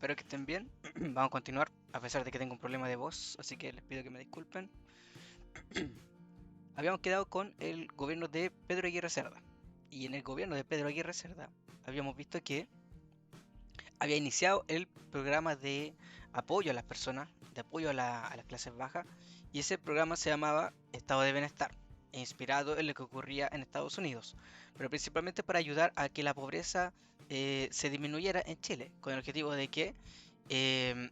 espero que estén bien. Vamos a continuar, a pesar de que tengo un problema de voz, así que les pido que me disculpen. Habíamos quedado con el gobierno de Pedro Aguirre Cerda. Y en el gobierno de Pedro Aguirre Cerda habíamos visto que había iniciado el programa de apoyo a las personas, de apoyo a las clases bajas, y ese programa se llamaba Estado de Bienestar, inspirado en lo que ocurría en Estados Unidos, pero principalmente para ayudar a que la pobreza se disminuyera en Chile, con el objetivo de que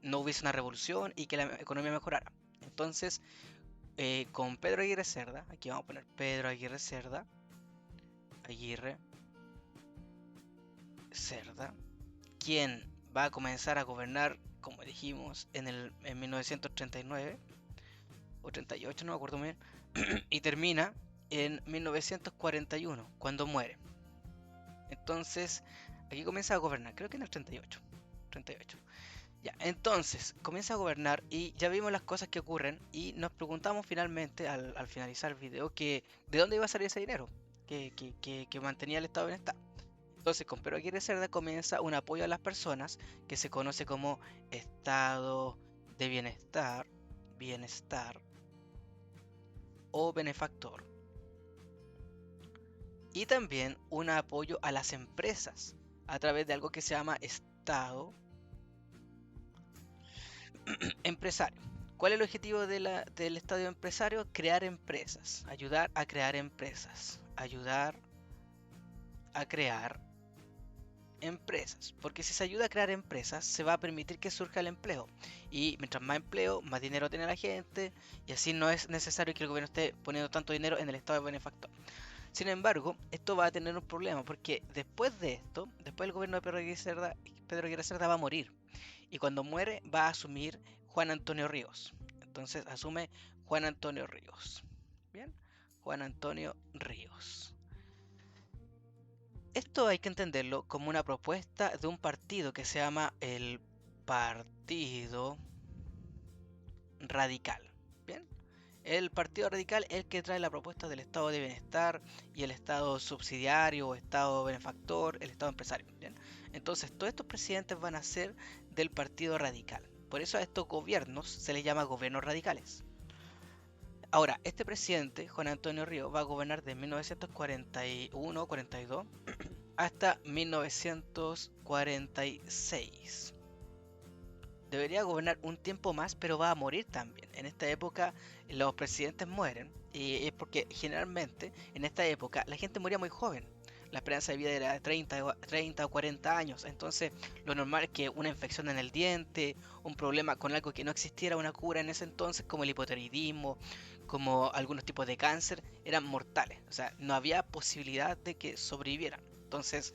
no hubiese una revolución y que la economía mejorara. Entonces, con Pedro Aguirre Cerda, aquí vamos a poner Pedro Aguirre Cerda, Aguirre Cerda, quien va a comenzar a gobernar, como dijimos, en 1939 o 38, no me acuerdo bien, y termina en 1941, cuando muere. Entonces, aquí comienza a gobernar, creo que en el 38. 38. Ya, entonces comienza a gobernar y ya vimos las cosas que ocurren y nos preguntamos finalmente al finalizar el video que de dónde iba a salir ese dinero que mantenía el estado de bienestar. Entonces con Pedro Aguirre Cerda comienza un apoyo a las personas que se conoce como estado de bienestar, bienestar o benefactor. Y también un apoyo a las empresas a través de algo que se llama estado empresario. ¿Cuál es el objetivo del estadio empresario? Crear empresas, ayudar a crear empresas, ayudar a crear empresas. Porque si se ayuda a crear empresas, se va a permitir que surja el empleo. Y mientras más empleo, más dinero tiene la gente, y así no es necesario que el gobierno esté poniendo tanto dinero en el estado de benefactor. Sin embargo, esto va a tener un problema, porque después de esto, después el gobierno de Pedro Aguirre Cerda va a morir. Y cuando muere va a asumir Juan Antonio Ríos. Entonces asume Juan Antonio Ríos. Bien, Juan Antonio Ríos. Esto hay que entenderlo como una propuesta de un partido que se llama el Partido Radical. Bien, el Partido Radical es el que trae la propuesta del estado de bienestar y el estado subsidiario o estado benefactor, el estado empresario. Bien, entonces todos estos presidentes van a ser del Partido Radical. Por eso a estos gobiernos se les llama gobiernos radicales. Ahora, este presidente, Juan Antonio Ríos, va a gobernar de 1941-42 hasta 1946. Debería gobernar un tiempo más, pero va a morir también. En esta época los presidentes mueren y es porque generalmente en esta época la gente moría muy joven. La esperanza de vida era de 30 o 40 años. Entonces lo normal es que una infección en el diente, un problema con algo que no existiera una cura en ese entonces, como el hipotiroidismo, como algunos tipos de cáncer, eran mortales. O sea, no había posibilidad de que sobrevivieran. Entonces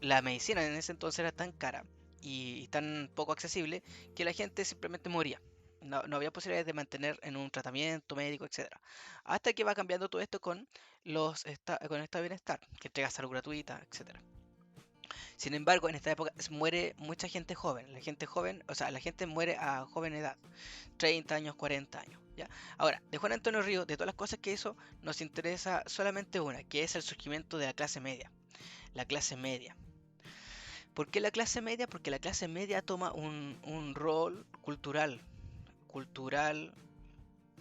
la medicina en ese entonces era tan cara y tan poco accesible que la gente simplemente moría. No había posibilidades de mantener en un tratamiento médico, etcétera. Hasta que va cambiando todo esto con con el estado de bienestar, que entrega salud gratuita, etcétera. Sin embargo, en esta época muere mucha gente joven. La gente joven, o sea, la gente muere a joven edad, 30 años, 40 años. ¿Ya? Ahora, de Juan Antonio Ríos, de todas las cosas que hizo, nos interesa solamente una, que es el surgimiento de la clase media. La clase media. ¿Por qué la clase media? Porque la clase media toma un rol cultural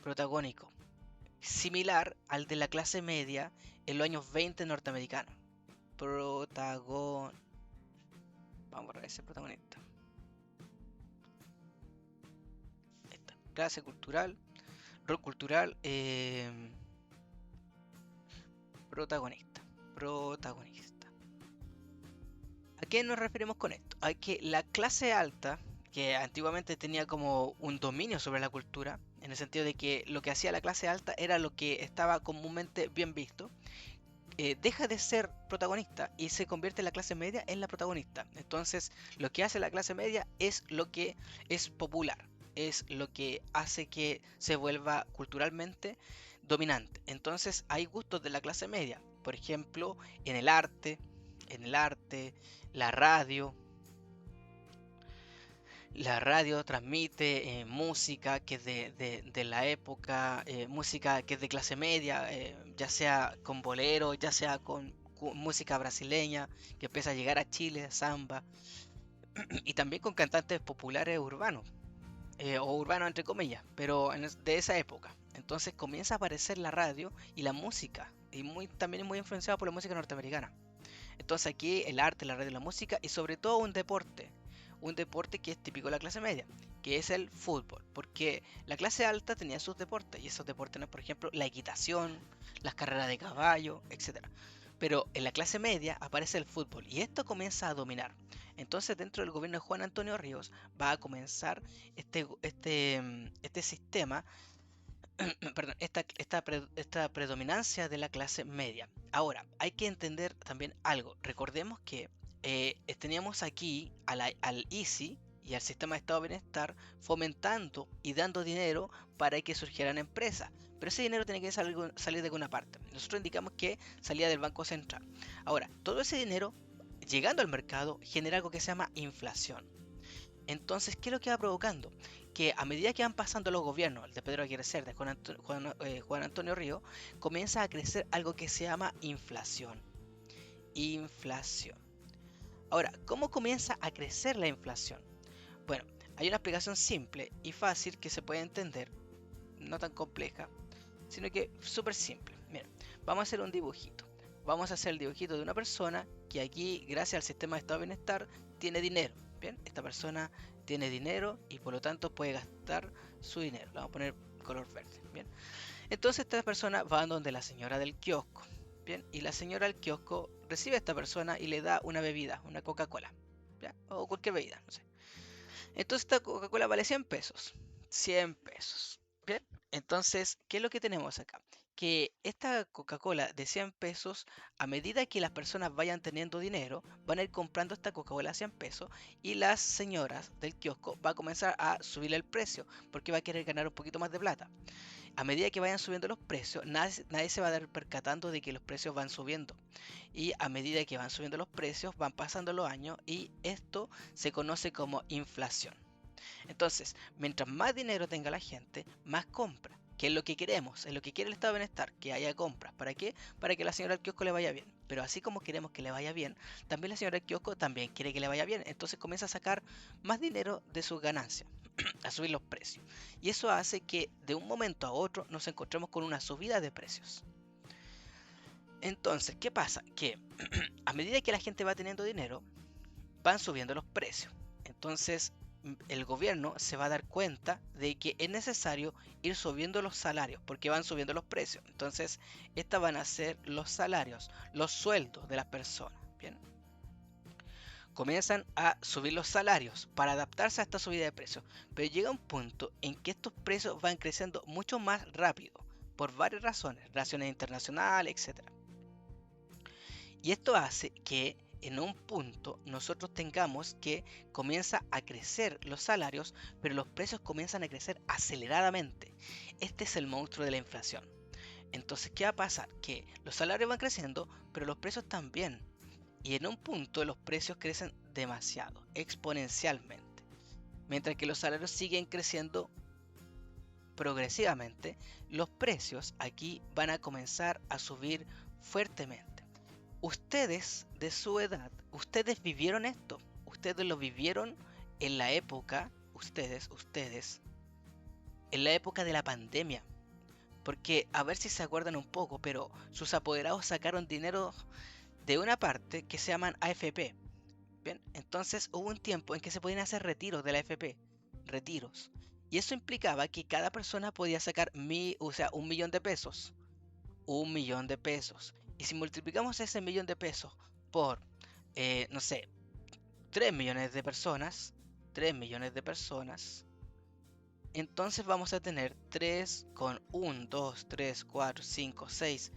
protagónico, similar al de la clase media en los años 20 norteamericanos. Protagon... Vamos a ver ese protagonista. Ahí está. Clase cultural, rol cultural, protagonista. Protagonista. ¿A qué nos referimos con esto? A que la clase alta, que antiguamente tenía como un dominio sobre la cultura, en el sentido de que lo que hacía la clase alta era lo que estaba comúnmente bien visto, deja de ser protagonista y se convierte en la clase media en la protagonista. Entonces, lo que hace la clase media es lo que es popular, es lo que hace que se vuelva culturalmente dominante. Entonces, hay gustos de la clase media, por ejemplo, en el arte, en el arte, la radio. La radio transmite música que es de la época, música que es de clase media, ya sea con bolero, ya sea con música brasileña que empieza a llegar a Chile, samba. y también con cantantes populares urbanos, o urbanos entre comillas, pero de esa época. Entonces comienza a aparecer la radio y la música, y también es muy influenciado por la música norteamericana. Entonces aquí el arte, la radio y la música, y sobre todo un deporte que es típico de la clase media, que es el fútbol, porque la clase alta tenía sus deportes, y esos deportes eran, por ejemplo, la equitación, las carreras de caballo, etcétera. Pero en la clase media aparece el fútbol y esto comienza a dominar. Entonces dentro del gobierno de Juan Antonio Ríos va a comenzar este sistema, perdón, esta predominancia de la clase media. Ahora, hay que entender también algo. Recordemos que teníamos aquí al ISI y al sistema de Estado de Bienestar fomentando y dando dinero para que surgieran empresas. Pero ese dinero tiene que salir de alguna parte. Nosotros indicamos que salía del Banco Central. Ahora, todo ese dinero, llegando al mercado, genera algo que se llama inflación. Entonces, ¿qué es lo que va provocando? Que a medida que van pasando los gobiernos, el de Pedro Aguirre Cerda, de Juan Antonio Río, comienza a crecer algo que se llama inflación. Inflación. Ahora, ¿cómo comienza a crecer la inflación? Bueno, hay una explicación simple y fácil que se puede entender, no tan compleja, sino que súper simple. Mira, vamos a hacer un dibujito. Vamos a hacer el dibujito de una persona que aquí, gracias al sistema de Estado de Bienestar, tiene dinero. Bien, esta persona tiene dinero y por lo tanto puede gastar su dinero. Le vamos a poner color verde. Bien, entonces esta persona va donde la señora del kiosco. Bien, y la señora del kiosco recibe a esta persona y le da una bebida, una Coca-Cola. O cualquier bebida, no sé. Entonces esta Coca-Cola vale 100 pesos. 100 pesos. Bien, entonces, ¿qué es lo que tenemos acá? Que esta Coca-Cola de 100 pesos, a medida que las personas vayan teniendo dinero, van a ir comprando esta Coca-Cola a 100 pesos y las señoras del kiosco va a comenzar a subir el precio porque va a querer ganar un poquito más de plata. A medida que vayan subiendo los precios, nadie se va a dar percatando de que los precios van subiendo. Y a medida que van subiendo los precios, van pasando los años y esto se conoce como inflación. Entonces, mientras más dinero tenga la gente, más compra. ¿Qué es lo que queremos? Es lo que quiere el Estado de Bienestar, que haya compras. ¿Para qué? Para que a la señora del kiosco le vaya bien. Pero así como queremos que le vaya bien, también la señora del kiosco también quiere que le vaya bien. Entonces comienza a sacar más dinero de sus ganancias, a subir los precios. Y eso hace que de un momento a otro nos encontremos con una subida de precios. Entonces, ¿qué pasa? Que a medida que la gente va teniendo dinero, van subiendo los precios. Entonces, el gobierno se va a dar cuenta de que es necesario ir subiendo los salarios porque van subiendo los precios. Entonces, estas van a ser los salarios, los sueldos de las personas. Bien, comienzan a subir los salarios para adaptarse a esta subida de precios. Pero llega un punto en que estos precios van creciendo mucho más rápido por varias razones, relaciones internacionales, etcétera. Y esto hace que en un punto nosotros tengamos que comienza a crecer los salarios, pero los precios comienzan a crecer aceleradamente. Este es el monstruo de la inflación. Entonces, ¿qué va a pasar? Que los salarios van creciendo, pero los precios también. Y en un punto los precios crecen demasiado, exponencialmente. Mientras que los salarios siguen creciendo progresivamente, los precios aquí van a comenzar a subir fuertemente. Ustedes de su edad, ustedes vivieron esto, ustedes lo vivieron en la época, ustedes, en la época de la pandemia. Porque a ver si se acuerdan un poco, pero sus apoderados sacaron dinero de una parte que se llaman AFP. Bien, entonces hubo un tiempo en que se podían hacer retiros de la AFP, retiros. Y eso implicaba que cada persona podía sacar un millón de pesos. Un millón de pesos. Y si multiplicamos ese millón de pesos por, no sé, 3 millones de personas, 3 millones de personas, entonces vamos a tener 3 con 1, 2, 3, 4, 5, 6,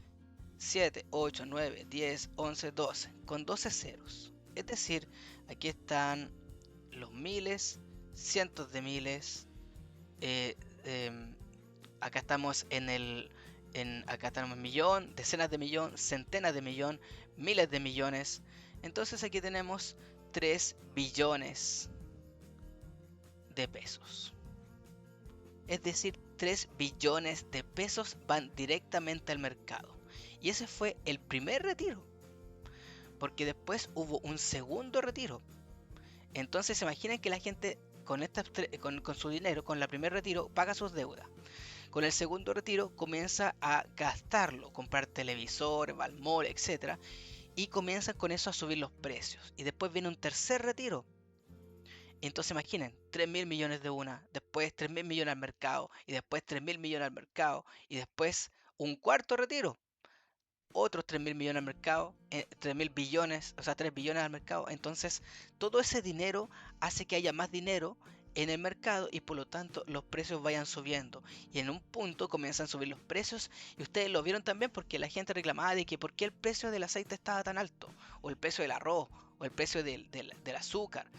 7, 8, 9, 10, 11, 12, con 12 ceros. Es decir, aquí están los miles, cientos de miles, eh, em, acá estamos acá tenemos millón, decenas de millón, centenas de millón, miles de millones. Entonces aquí tenemos 3 billones de pesos. Es decir, 3 billones de pesos van directamente al mercado. Y ese fue el primer retiro. Porque después hubo un segundo retiro. Entonces se imaginan que la gente con su dinero, con el primer retiro, paga sus deudas. Con el segundo retiro comienza a gastarlo, comprar televisores, Valmor, etcétera, y comienza con eso a subir los precios. Y después viene un tercer retiro. Entonces imaginen, 3.000 millones de una, después 3.000 millones al mercado, y después 3.000 millones al mercado, y después un cuarto retiro, otros 3.000 millones al mercado, 3.000 billones, o sea, 3 billones al mercado. Entonces, todo ese dinero hace que haya más dinero en el mercado y por lo tanto los precios vayan subiendo. Y en un punto comienzan a subir los precios y ustedes lo vieron también porque la gente reclamaba de que por qué el precio del aceite estaba tan alto, o el precio del arroz, o el precio del azúcar.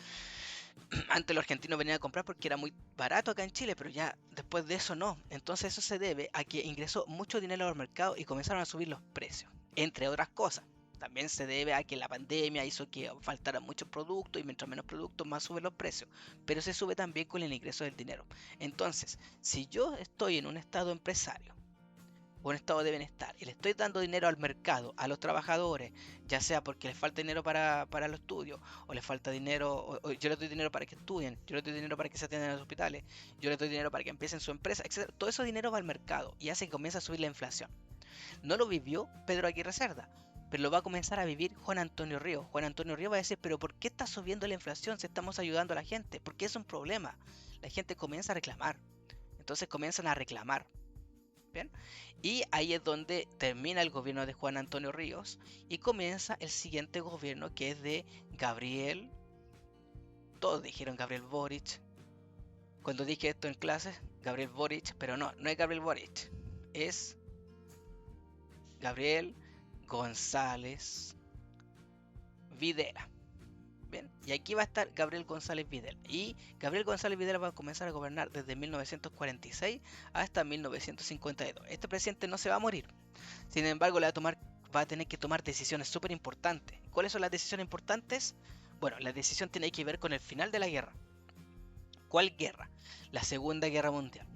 Antes los argentinos venían a comprar porque era muy barato acá en Chile, pero ya después de eso no. Entonces eso se debe a que ingresó mucho dinero al mercado y comenzaron a subir los precios, entre otras cosas. También se debe a que la pandemia hizo que faltaran muchos productos y mientras menos productos más suben los precios. Pero se sube también con el ingreso del dinero. Entonces, si yo estoy en un estado empresario un estado de bienestar y le estoy dando dinero al mercado, a los trabajadores, ya sea porque les falta dinero para los estudios, o les falta dinero, o yo les doy dinero para que estudien, yo les doy dinero para que se atiendan en los hospitales, yo les doy dinero para que empiecen su empresa, etc. Todo ese dinero va al mercado y hace que comience a subir la inflación. No lo vivió Pedro Aguirre Cerda, pero lo va a comenzar a vivir Juan Antonio Ríos. Juan Antonio Ríos va a decir, pero ¿por qué está subiendo la inflación si estamos ayudando a la gente? ¿Por qué es un problema? La gente comienza a reclamar. Entonces comienzan a reclamar. ¿Bien? Y ahí es donde termina el gobierno de Juan Antonio Ríos y comienza el siguiente gobierno que es de Gabriel, todos dijeron Gabriel Boric, cuando dije esto en clases, Gabriel Boric, pero no, no es Gabriel Boric, es Gabriel González Videla. Bien, y aquí va a estar Gabriel González Videla. Y Gabriel González Videla va a comenzar a gobernar desde 1946 hasta 1952. Este presidente no se va a morir. Sin embargo, va a tener que tomar decisiones súper importantes. ¿Cuáles son las decisiones importantes? Bueno, la decisión tiene que ver con el final de la guerra. ¿Cuál guerra? La Segunda Guerra Mundial.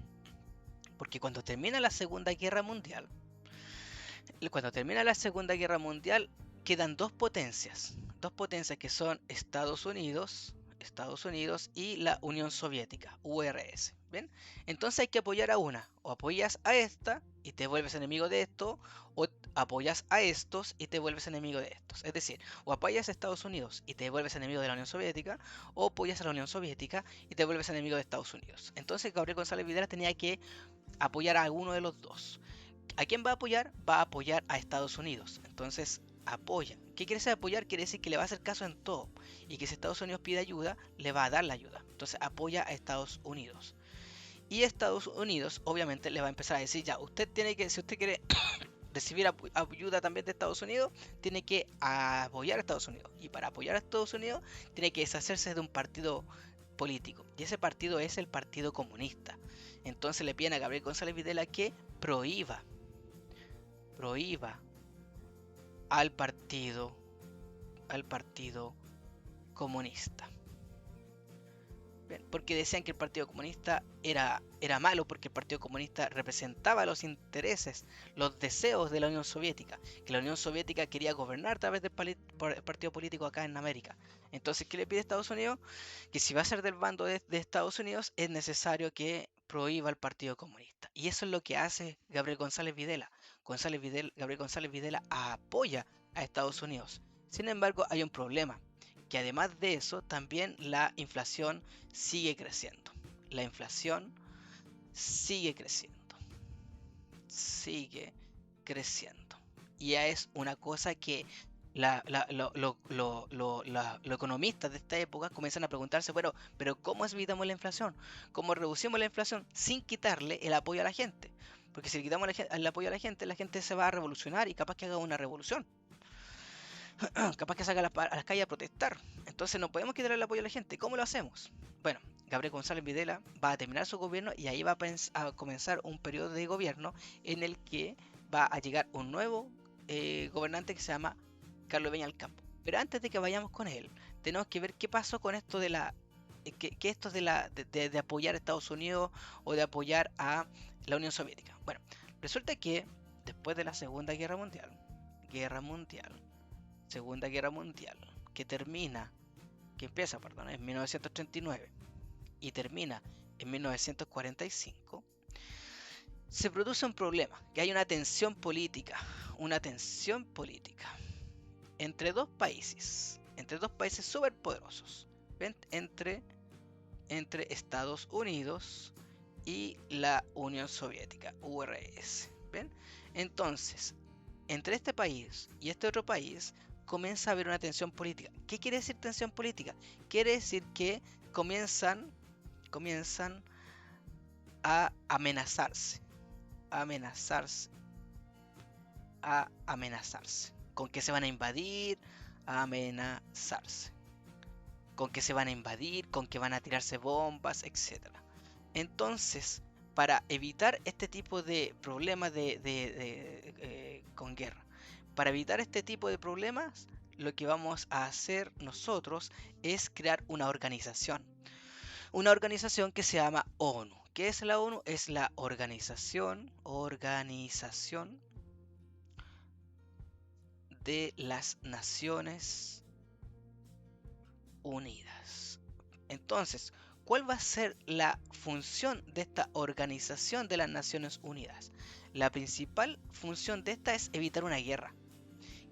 Porque cuando termina la Segunda Guerra Mundial, quedan dos potencias que son Estados Unidos y la Unión Soviética, URS. ¿Bien? Entonces hay que apoyar a una, o apoyas a esta y te vuelves enemigo de esto, o apoyas a estos y te vuelves enemigo de estos. Es decir, o apoyas a Estados Unidos y te vuelves enemigo de la Unión Soviética, o apoyas a la Unión Soviética y te vuelves enemigo de Estados Unidos. Entonces Gabriel González Videla tenía que apoyar a alguno de los dos. ¿A quién va a apoyar? Va a apoyar a Estados Unidos. Entonces, apoya. ¿Qué quiere decir apoyar? Quiere decir que le va a hacer caso en todo. Y que si Estados Unidos pide ayuda, le va a dar la ayuda. Entonces, apoya a Estados Unidos. Y Estados Unidos, obviamente, le va a empezar a decir, ya, usted tiene que, si usted quiere recibir ayuda también de Estados Unidos, tiene que apoyar a Estados Unidos. Y para apoyar a Estados Unidos, tiene que deshacerse de un partido político. Y ese partido es el Partido Comunista. Entonces le piden a Gabriel González Videla que prohíba al partido comunista. Bien, porque decían que el Partido Comunista era malo porque el Partido Comunista representaba los intereses, los deseos de la Unión Soviética, que la Unión Soviética quería gobernar a través del partido político acá en América. Entonces, ¿qué le pide Estados Unidos? Que si va a ser del bando de Estados Unidos, es necesario que prohíba el Partido Comunista. Y eso es lo que hace Gabriel González Videla. Gabriel González Videla apoya a Estados Unidos. Sin embargo, hay un problema, que además de eso, también la inflación sigue creciendo. La inflación sigue creciendo. Sigue creciendo. Y ya es una cosa que los economistas de esta época comienzan a preguntarse, bueno, pero ¿cómo evitamos la inflación? ¿Cómo reducimos la inflación sin quitarle el apoyo a la gente? Porque si le quitamos el apoyo a la gente se va a revolucionar y capaz que haga una revolución. Capaz que salga a las calles a protestar. Entonces no podemos quitarle el apoyo a la gente. ¿Cómo lo hacemos? Bueno, Gabriel González Videla va a terminar su gobierno y ahí va a comenzar un periodo de gobierno en el que va a llegar un nuevo gobernante que se llama Carlos Peñalcampo. Pero antes de que vayamos con él, tenemos que ver qué pasó con esto de la que esto de apoyar a Estados Unidos o de apoyar a la Unión Soviética. Bueno, resulta que después de la Segunda Guerra Mundial, Segunda Guerra Mundial, que que empieza, perdón, en 1939 y termina en 1945, se produce un problema, que hay una tensión política entre dos países superpoderosos, ¿ven? Entre Estados Unidos y la Unión Soviética, URSS, ¿ven? Entonces, entre este país y este otro país comienza a haber una tensión política. ¿Qué quiere decir tensión política? Quiere decir que comienzan a amenazarse, a amenazarse, a amenazarse. ¿Con qué se van a invadir? A amenazarse. ¿Con qué se van a invadir? ¿Con qué van a tirarse bombas? Etcétera. Entonces, para evitar este tipo de problemas con guerra, para evitar este tipo de problemas, lo que vamos a hacer nosotros es crear una organización. Una organización que se llama ONU. ¿Qué es la ONU? Es la organización de las Naciones Unidas. Entonces, ¿cuál va a ser la función de esta organización de las Naciones Unidas? La principal función de esta es evitar una guerra.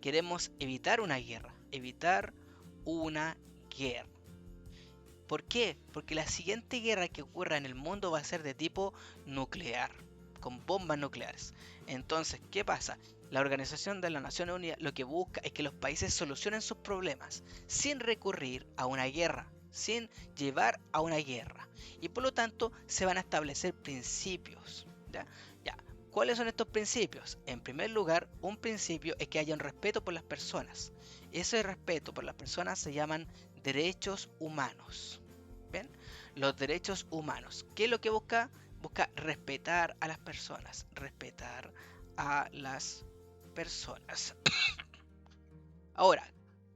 Queremos evitar una guerra. Evitar una guerra. ¿Por qué? Porque la siguiente guerra que ocurra en el mundo va a ser de tipo nuclear, con bombas nucleares. Entonces, ¿qué pasa? La Organización de las Naciones Unidas lo que busca es que los países solucionen sus problemas sin recurrir a una guerra, sin llevar a una guerra. Y por lo tanto se van a establecer principios. ¿Ya? Ya. ¿Cuáles son estos principios? En primer lugar, un principio es que haya un respeto por las personas. Ese respeto por las personas se llaman derechos humanos. ¿Ven? Los derechos humanos. ¿Qué es lo que busca? Busca respetar a las personas. Respetar a las personas. Ahora,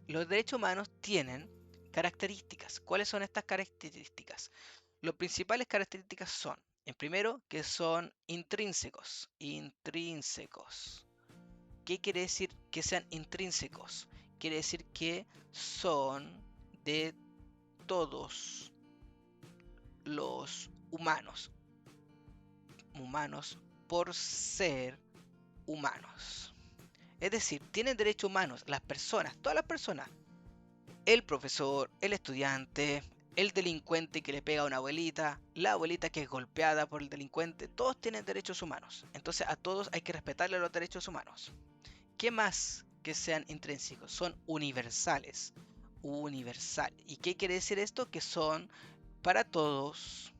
los derechos humanos tienen características. ¿Cuáles son estas características? Las principales características son, en primero, que son intrínsecos. Intrínsecos. ¿Qué quiere decir que sean intrínsecos? Quiere decir que son de todos los humanos. Humanos por ser humanos. Es decir, tienen derechos humanos las personas, todas las personas. El profesor, el estudiante, el delincuente que le pega a una abuelita, la abuelita que es golpeada por el delincuente, todos tienen derechos humanos. Entonces a todos hay que respetarle los derechos humanos. ¿Qué más que sean intrínsecos? Son universales. Universal. ¿Y qué quiere decir esto? Que son para todos,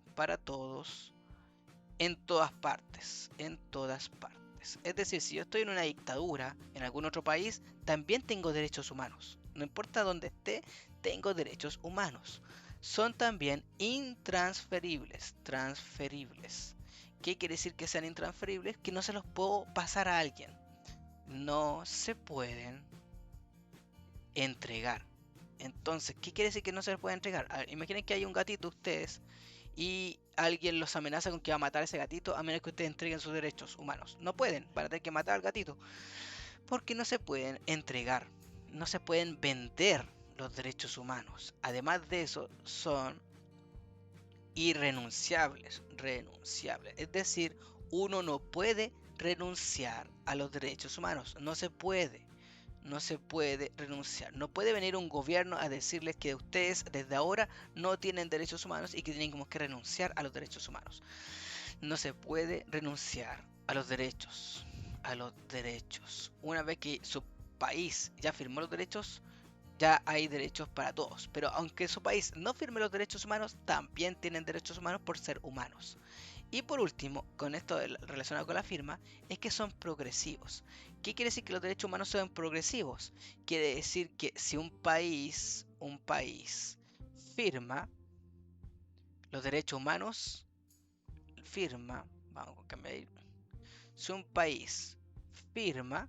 en todas partes, en todas partes. Es decir, si yo estoy en una dictadura en algún otro país, también tengo derechos humanos. No importa dónde esté, tengo derechos humanos. Son también intransferibles, transferibles. ¿Qué quiere decir que sean intransferibles? Que no se los puedo pasar a alguien. No se pueden entregar. Entonces, ¿qué quiere decir que no se les puede entregar? A ver, imaginen que hay un gatito ustedes y alguien los amenaza con que va a matar a ese gatito a menos que ustedes entreguen sus derechos humanos. No pueden, van a tener que matar al gatito. Porque no se pueden entregar, no se pueden vender los derechos humanos. Además de eso, son irrenunciables, renunciables. Es decir, uno no puede renunciar a los derechos humanos. No se puede. No se puede renunciar. No puede venir un gobierno a decirles que ustedes desde ahora no tienen derechos humanos y que tienen que renunciar a los derechos humanos. No se puede renunciar a los derechos. A los derechos. Una vez que su país ya firmó los derechos, ya hay derechos para todos. Pero aunque su país no firme los derechos humanos, también tienen derechos humanos por ser humanos. Y por último, con esto relacionado con la firma, es que son progresivos. ¿Qué quiere decir que los derechos humanos son progresivos? Quiere decir que si un país firma los derechos humanos, vamos a cambiar, si un país firma,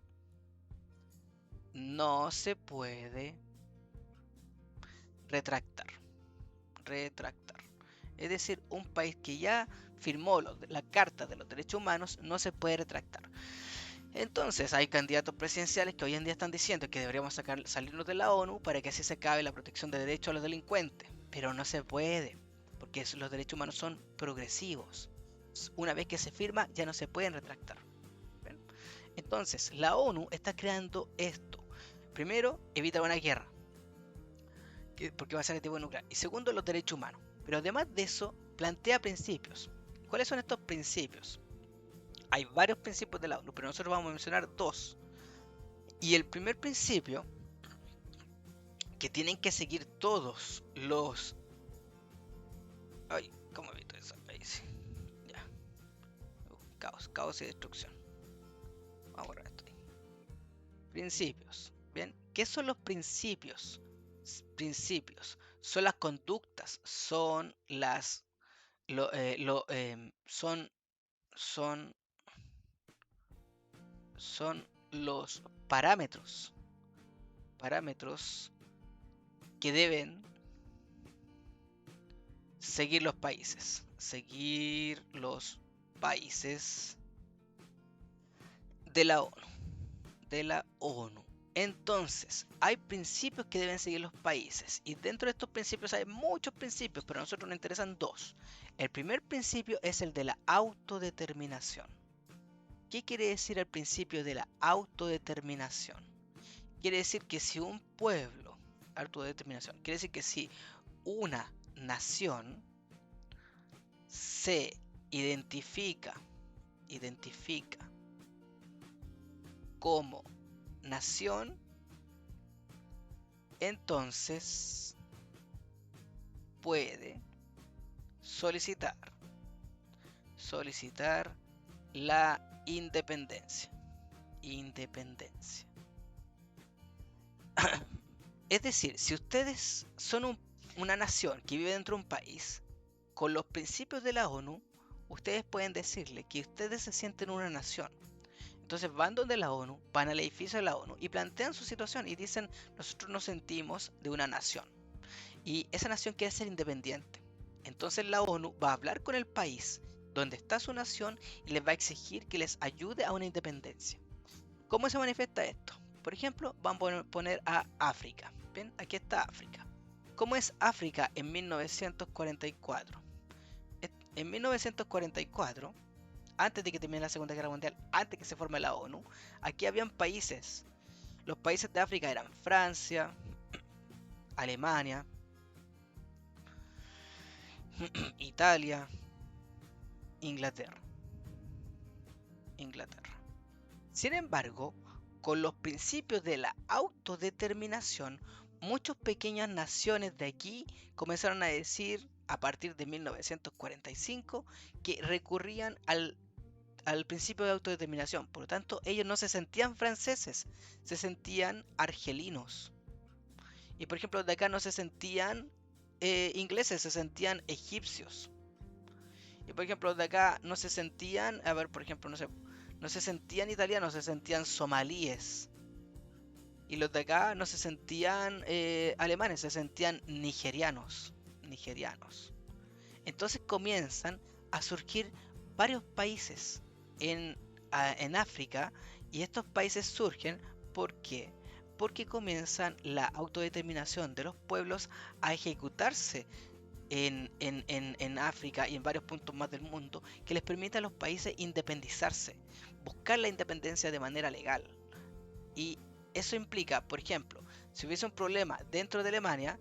no se puede retractar. Es decir, un país que ya firmó la Carta de los Derechos Humanos no se puede retractar. Entonces hay candidatos presidenciales que hoy en día están diciendo que deberíamos salirnos de la ONU para que así se acabe la protección de derechos a los delincuentes. Pero no se puede, porque los derechos humanos son progresivos. Una vez que se firma ya no se pueden retractar. ¿Ven? Entonces la ONU está creando esto. Primero, evitar una guerra, porque va a ser de tipo nuclear. Y segundo, los derechos humanos. Pero además de eso, plantea principios. ¿Cuáles son estos principios? Hay varios principios de la ONU, pero nosotros vamos a mencionar dos. Y el primer principio que tienen que seguir todos los... Ay, ¿cómo evito eso? Ahí sí. Ya. Caos, caos y destrucción. Vamos a borrar esto ahí. Principios. ¿Bien? ¿Qué son los principios? Principios. Son las conductas, son las... son los parámetros. Parámetros que deben seguir los países. Seguir los países de la ONU. De la ONU. Entonces, hay principios que deben seguir los países. Y dentro de estos principios hay muchos principios, pero a nosotros nos interesan dos. El primer principio es el de la autodeterminación. ¿Qué quiere decir el principio de la autodeterminación? Quiere decir que si un pueblo, autodeterminación, quiere decir que si una nación se identifica como nación, entonces puede solicitar la independencia. Es decir, si ustedes son una nación que vive dentro de un país, con los principios de la ONU, ustedes pueden decirle que ustedes se sienten una nación. Entonces van donde la ONU, van al edificio de la ONU y plantean su situación y dicen, nosotros nos sentimos de una nación. Y esa nación quiere ser independiente. Entonces la ONU va a hablar con el país donde está su nación y les va a exigir que les ayude a una independencia. ¿Cómo se manifiesta esto? Por ejemplo, vamos a poner a África. ¿Ven? Aquí está África. ¿Cómo es África en 1944? En 1944, antes de que termine la Segunda Guerra Mundial, antes que se forme la ONU, aquí habían países. Los países de África eran Francia, Alemania, Italia, Inglaterra. Sin embargo, con los principios de la autodeterminación, muchas pequeñas naciones de aquí comenzaron a decir, a partir de 1945, que recurrían al principio de autodeterminación. Por lo tanto, ellos no se sentían franceses, se sentían argelinos. Y por ejemplo, de acá no se sentían ingleses, se sentían egipcios. Y por ejemplo, de acá no se sentían, a ver, por ejemplo, no se sentían italianos, se sentían somalíes. Y los de acá no se sentían alemanes, se sentían nigerianos. Entonces comienzan a surgir varios países en África, y estos países surgen porque comienzan la autodeterminación de los pueblos a ejecutarse en África y en varios puntos más del mundo, que les permite a los países independizarse, buscar la independencia de manera legal. Y eso implica, por ejemplo, si hubiese un problema dentro de Alemania,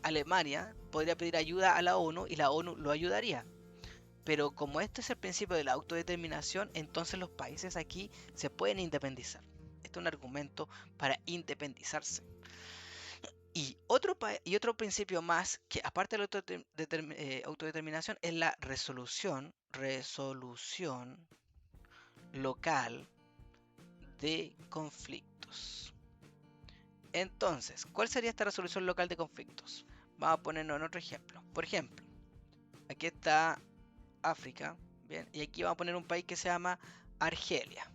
Alemania podría pedir ayuda a la ONU y la ONU lo ayudaría. Pero como este es el principio de la autodeterminación, entonces los países aquí se pueden independizar. Este es un argumento para independizarse. Y otro principio más, que aparte de la autodeterminación, es la resolución local de conflictos. Entonces, ¿cuál sería esta resolución local de conflictos? Vamos a ponernos en otro ejemplo. Por ejemplo, aquí está África, bien, y aquí vamos a poner un país que se llama Argelia.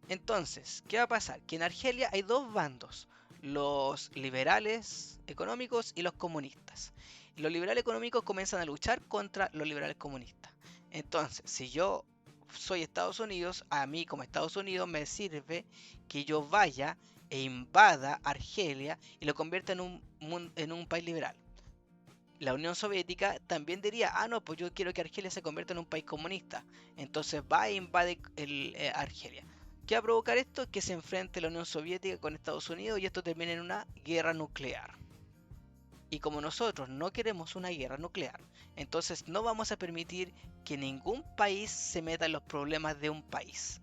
Entonces, ¿qué va a pasar? Que en Argelia hay dos bandos, los liberales económicos y los comunistas. Y los liberales económicos comienzan a luchar contra los liberales comunistas. Entonces, si yo soy Estados Unidos, a mí como Estados Unidos me sirve que yo vaya e invada Argelia y lo convierta en un país liberal. La Unión Soviética también diría, ah, no, pues yo quiero que Argelia se convierta en un país comunista. Entonces va e invade Argelia. ¿Qué va a provocar esto? Que se enfrente la Unión Soviética con Estados Unidos y esto termine en una guerra nuclear. Y como nosotros no queremos una guerra nuclear, entonces no vamos a permitir que ningún país se meta en los problemas de un país.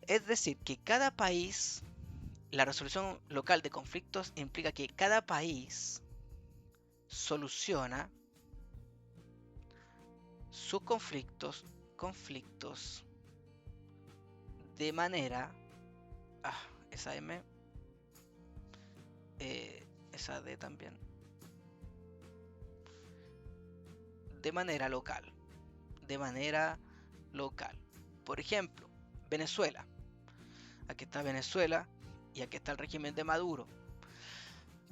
Es decir, que cada país, la resolución local de conflictos implica que cada país soluciona sus conflictos de manera, esa M, esa D también, de manera local, Por ejemplo, Venezuela. Aquí está Venezuela y aquí está el régimen de Maduro.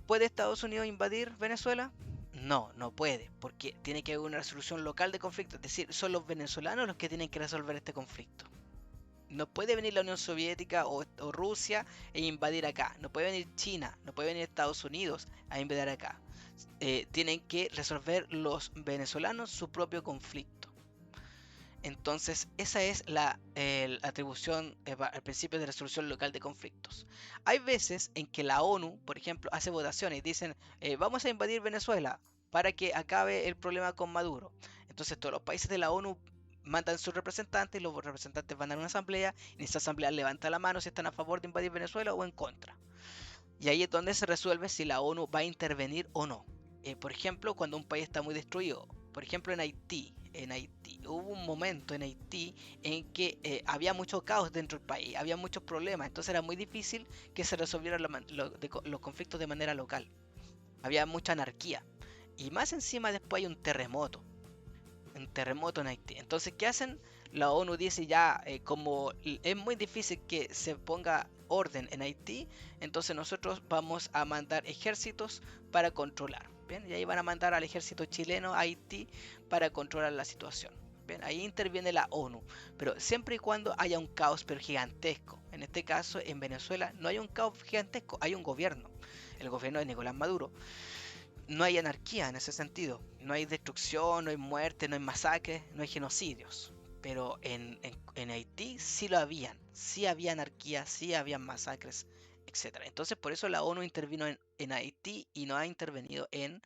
¿Puede Estados Unidos invadir Venezuela? No, no puede, porque tiene que haber una resolución local de conflicto, es decir, son los venezolanos los que tienen que resolver este conflicto. No puede venir la Unión Soviética o Rusia e invadir acá. No puede venir China, no puede venir Estados Unidos a invadir acá. Tienen que resolver los venezolanos su propio conflicto. Entonces, esa es la atribución al principio de resolución local de conflictos. Hay veces en que la ONU, por ejemplo, hace votaciones y dicen, vamos a invadir Venezuela para que acabe el problema con Maduro. Entonces, todos los países de la ONU mandan sus representantes y los representantes van a una asamblea y en esa asamblea levanta la mano si están a favor de invadir Venezuela o en contra. Y ahí es donde se resuelve si la ONU va a intervenir o no. Por ejemplo, cuando un país está muy destruido, por ejemplo en Haití, hubo un momento en Haití en que había mucho caos dentro del país, había muchos problemas, entonces era muy difícil que se resolvieran los conflictos de manera local. Había mucha anarquía. Y más encima después hay un terremoto en Haití. Entonces, ¿qué hacen? La ONU dice ya, como es muy difícil que se ponga orden en Haití, entonces nosotros vamos a mandar ejércitos para controlar. Bien, y ahí van a mandar al ejército chileno a Haití para controlar la situación. Bien, ahí interviene la ONU, pero siempre y cuando haya un caos pero gigantesco. En este caso, en Venezuela no hay un caos gigantesco, hay un gobierno. El gobierno de Nicolás Maduro. No hay anarquía en ese sentido. No hay destrucción, no hay muerte, no hay masacres, no hay genocidios. Pero en Haití sí lo habían. Sí había anarquía, sí habían masacres, etcétera. Entonces por eso la ONU intervino en Haití y no ha intervenido en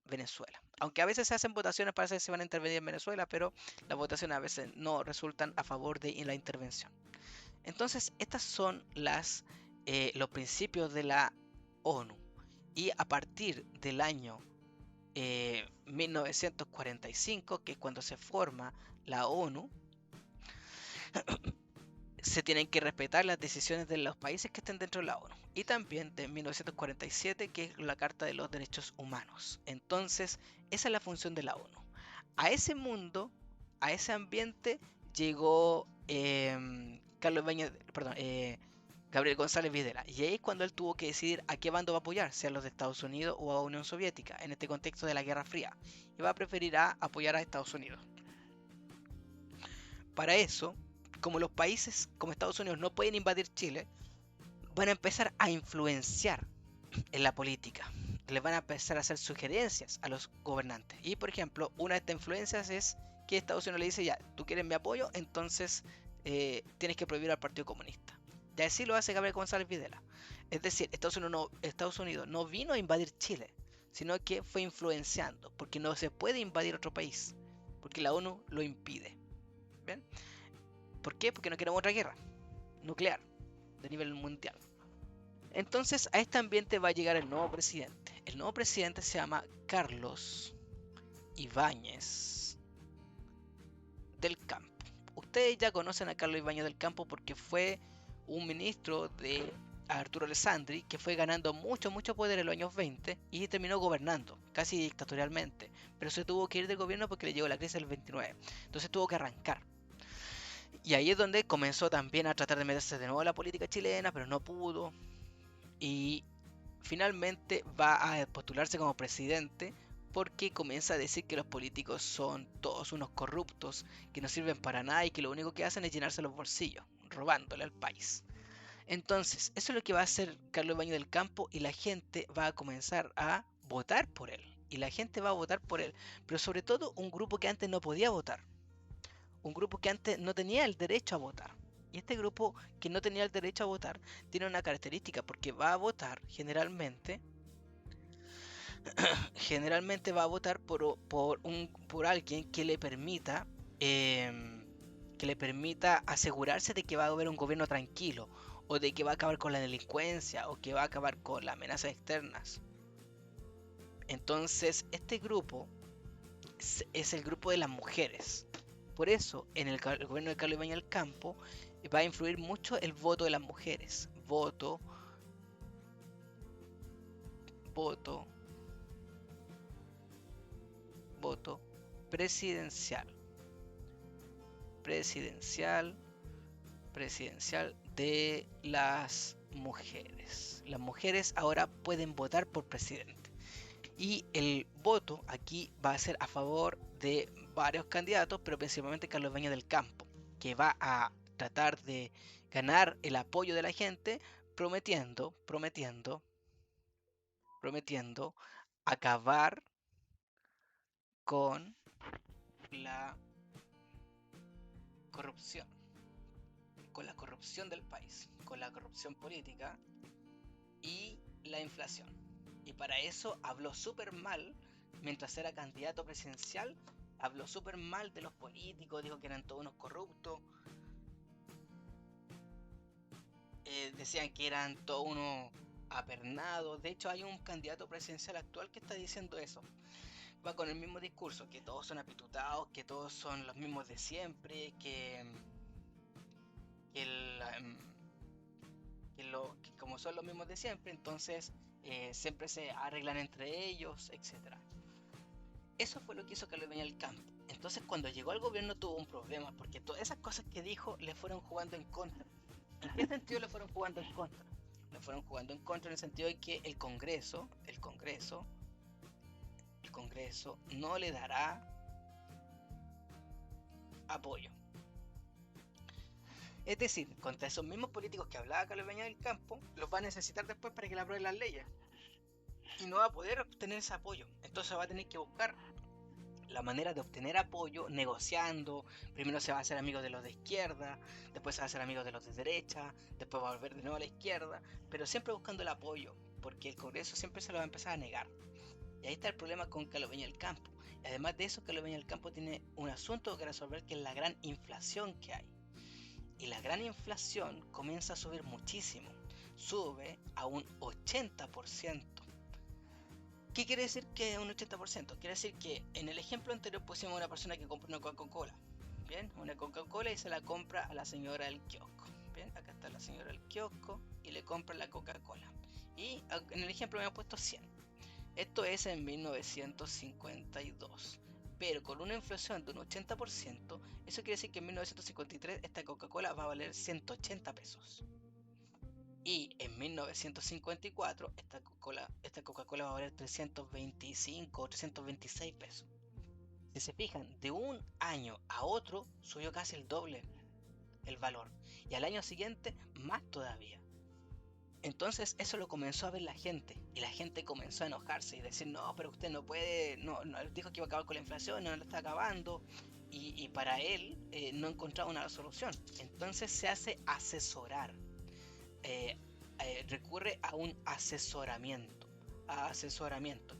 Venezuela. Aunque a veces se hacen votaciones para saber si van a intervenir en Venezuela, pero las votaciones a veces no resultan a favor de la intervención. Entonces estas son los principios de la ONU. Y a partir del año 1945, que es cuando se forma la ONU, se tienen que respetar las decisiones de los países que estén dentro de la ONU. Y también de 1947, que es la Carta de los Derechos Humanos. Entonces, esa es la función de la ONU. A ese mundo, a ese ambiente, llegó Gabriel González Videla. Y ahí es cuando él tuvo que decidir a qué bando va a apoyar, si a los de Estados Unidos o a Unión Soviética, en este contexto de la Guerra Fría. Y va a preferir apoyar a Estados Unidos. Para eso, como los países como Estados Unidos no pueden invadir Chile, van a empezar a influenciar en la política. Les van a empezar a hacer sugerencias a los gobernantes. Y por ejemplo, una de estas influencias es que Estados Unidos le dice, ya, tú quieres mi apoyo, entonces tienes que prohibir al Partido Comunista. Y así lo hace Gabriel González Videla. Es decir, Estados Unidos no vino a invadir Chile, sino que fue influenciando, porque no se puede invadir otro país, porque la ONU lo impide. ¿Ven? ¿Por qué? Porque no queremos otra guerra nuclear de nivel mundial. Entonces a este ambiente va a llegar el nuevo presidente. El nuevo presidente se llama Carlos Ibáñez del Campo. Ustedes ya conocen a Carlos Ibáñez del Campo porque fue un ministro de Arturo Alessandri que fue ganando mucho poder en los años 20 y terminó gobernando casi dictatorialmente, pero se tuvo que ir del gobierno porque le llegó la crisis del 29, entonces tuvo que arrancar. Y ahí es donde comenzó también a tratar de meterse de nuevo a la política chilena, pero no pudo. Y finalmente va a postularse como presidente porque comienza a decir que los políticos son todos unos corruptos, que no sirven para nada y que lo único que hacen es llenarse los bolsillos, robándole al país. Entonces, eso es lo que va a hacer Carlos Baño del Campo y la gente va a comenzar a votar por él. Y la gente va a votar por él. Pero sobre todo un grupo que antes no podía votar. Un grupo que antes no tenía el derecho a votar. Y este grupo que no tenía el derecho a votar tiene una característica porque va a votar generalmente va a votar por alguien que le permita asegurarse de que va a haber un gobierno tranquilo, o de que va a acabar con la delincuencia, o que va a acabar con las amenazas externas. Entonces, este grupo es el grupo de las mujeres. Por eso, en el gobierno de Carlos Ibañez del Campo va a influir mucho el voto de las mujeres. Voto, voto presidencial. Presidencial, presidencial de las mujeres. Las mujeres ahora pueden votar por presidente. Y el voto aquí va a ser a favor de varios candidatos, pero principalmente Carlos Ibañez del Campo, que va a tratar de ganar el apoyo de la gente prometiendo acabar con la corrupción, con la corrupción del país, con la corrupción política y la inflación. Y para eso habló súper mal, mientras era candidato presidencial, habló súper mal de los políticos, dijo que eran todos unos corruptos, decían que eran todos unos apernados. De hecho, hay un candidato presidencial actual que está diciendo eso. Va con el mismo discurso, que todos son apitutados, que todos son los mismos de siempre, que el, que como son los mismos de siempre, entonces siempre se arreglan entre ellos, etcétera. Eso fue lo que hizo Carlos Ibañez del Campo. Entonces, cuando llegó al gobierno tuvo un problema, porque todas esas cosas que dijo le fueron jugando en contra. ¿En qué sentido le fueron jugando en contra? Le fueron jugando en contra en el sentido de que el Congreso no le dará apoyo. Es decir, contra esos mismos políticos que hablaba Carlos Ibañez del Campo, los va a necesitar después para que le aprueben las leyes. Y no va a poder obtener ese apoyo. Entonces va a tener que buscar la manera de obtener apoyo negociando. Primero se va a hacer amigo de los de izquierda, después se va a hacer amigo de los de derecha, después va a volver de nuevo a la izquierda, pero siempre buscando el apoyo, porque el Congreso siempre se lo va a empezar a negar. Y ahí está el problema con Carlos Ibañez del Campo. Y además de eso, Carlos Ibañez del Campo tiene un asunto que resolver, que es la gran inflación que hay. Y la gran inflación comienza a subir muchísimo. Sube a un 80%. ¿Qué quiere decir que un 80%? Quiere decir que en el ejemplo anterior pusimos a una persona que compra una Coca-Cola. Bien, una Coca-Cola y se la compra a la señora del kiosco. Bien, acá está la señora del kiosco y le compra la Coca-Cola. Y en el ejemplo me han puesto 100. Esto es en 1952. Pero con una inflación de un 80%, eso quiere decir que en 1953 esta Coca-Cola va a valer 180 pesos. Y en 1954 esta Coca-Cola va a valer 325 o 326 pesos. Si se fijan, de un año a otro subió casi el doble el valor. Y al año siguiente más todavía. Entonces eso lo comenzó a ver la gente. Y la gente comenzó a enojarse y decir, no, pero usted no puede, no dijo que iba a acabar con la inflación, no la está acabando. Y para él no encontraba una solución. Entonces se hace asesorar. eh, recurre a un asesoramiento.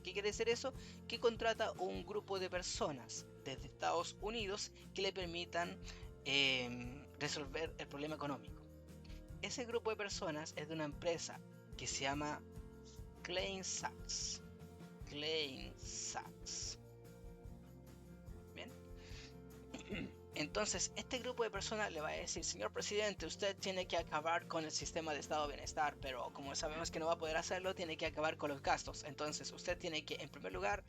¿Qué quiere decir eso? Que contrata un grupo de personas desde Estados Unidos que le permitan resolver el problema económico. Ese grupo de personas es de una empresa que se llama Klein Sachs. Klein Sachs. Bien. Entonces, este grupo de personas le va a decir, señor presidente, usted tiene que acabar con el sistema de estado de bienestar, pero como sabemos que no va a poder hacerlo, tiene que acabar con los gastos. Entonces, usted tiene que, en primer lugar,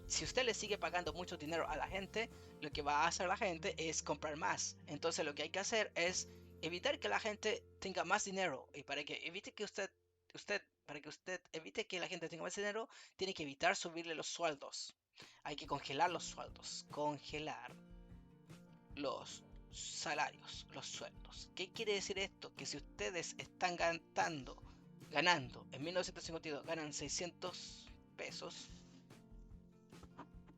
si usted le sigue pagando mucho dinero a la gente, lo que va a hacer la gente es comprar más. Entonces, lo que hay que hacer es evitar que la gente tenga más dinero. Y para que evite que usted para que usted evite que la gente tenga más dinero, tiene que evitar subirle los sueldos. Hay que congelar los sueldos, congelar los salarios, los sueldos. ¿Qué quiere decir esto? Que si ustedes están ganando en 1952, ganan 600 pesos,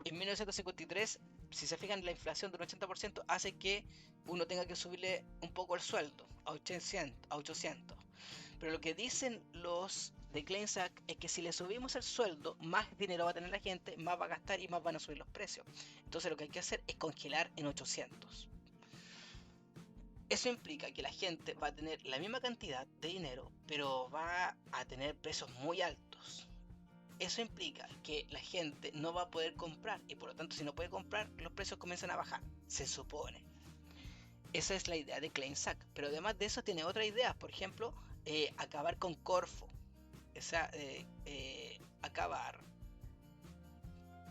en 1953, si se fijan, la inflación de un 80% hace que uno tenga que subirle un poco el sueldo a 800. Pero lo que dicen los de Kleinsack es que si le subimos el sueldo, más dinero va a tener la gente, más va a gastar y más van a subir los precios. Entonces lo que hay que hacer es congelar en 800. Eso implica que la gente va a tener la misma cantidad de dinero, pero va a tener precios muy altos. Eso implica que la gente no va a poder comprar y por lo tanto si no puede comprar, los precios comienzan a bajar, se supone. Esa es la idea de Kleinsack, pero además de eso tiene otras ideas, por ejemplo, acabar con Corfo, acabar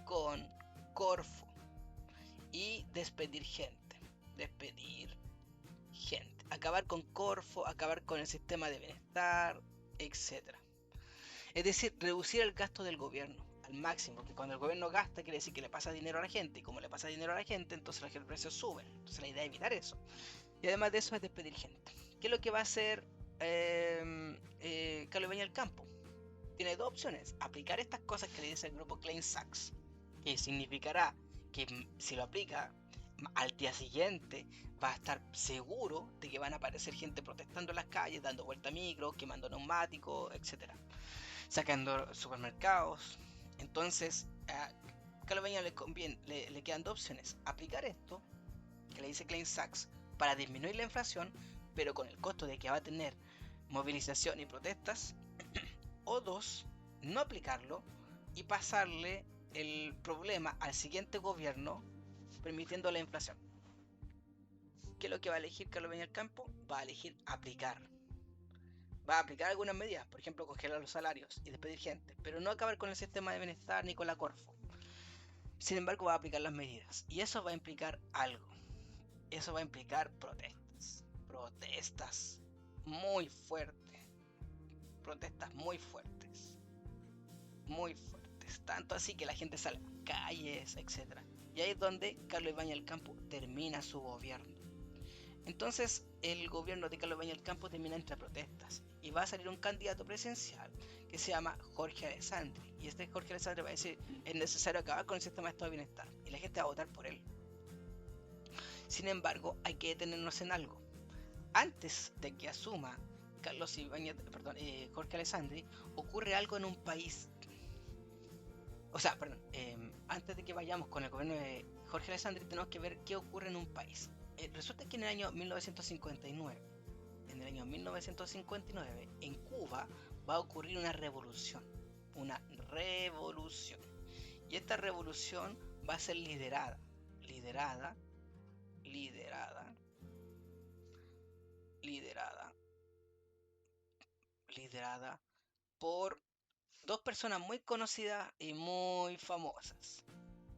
con Corfo y despedir gente, acabar con Corfo, acabar con el sistema de bienestar, etcétera. Es decir, reducir el gasto del gobierno al máximo, que cuando el gobierno gasta quiere decir que le pasa dinero a la gente, y como le pasa dinero a la gente, entonces los precios suben. Entonces la idea es evitar eso. Y además de eso es despedir gente. ¿Qué es lo que va a hacer Carlos Ibañez del Campo? Tiene dos opciones: aplicar estas cosas que le dice el grupo Kleinsack, que significará que si lo aplica, al día siguiente va a estar seguro de que van a aparecer gente protestando en las calles, dando vuelta a micros, quemando neumáticos, etc. Sacando supermercados. Entonces, a Carlos Peña le quedan dos opciones: aplicar esto, que le dice Kleinsack, para disminuir la inflación, pero con el costo de que va a tener movilización y protestas, o dos, no aplicarlo y pasarle el problema al siguiente gobierno, permitiendo la inflación. ¿Qué es lo que va a elegir Carlos Peña del Campo? Va a elegir aplicar. Va a aplicar algunas medidas, por ejemplo, congelar los salarios y despedir gente, pero no acabar con el sistema de bienestar ni con la Corfo. Sin embargo, va a aplicar las medidas y eso va a implicar algo. Eso va a implicar protestas muy fuertes, protestas muy fuertes, tanto así que la gente sale a las calles, etc. Y ahí es donde Carlos Ibañez del Campo termina su gobierno. Entonces el gobierno de Carlos Ibañez del Campo termina entre protestas y va a salir un candidato presidencial que se llama Jorge Alessandri, y este Jorge Alessandri va a decir: es necesario acabar con el sistema de estado de bienestar, y la gente va a votar por él. Sin embargo, hay que detenernos en algo. Antes de que asuma Jorge Alessandri, ocurre algo en un país. Antes de que vayamos con el gobierno de Jorge Alessandri, tenemos que ver qué ocurre en un país. Resulta que en el año 1959, en Cuba va a ocurrir una revolución. Y esta revolución va a ser liderada por dos personas muy conocidas y muy famosas,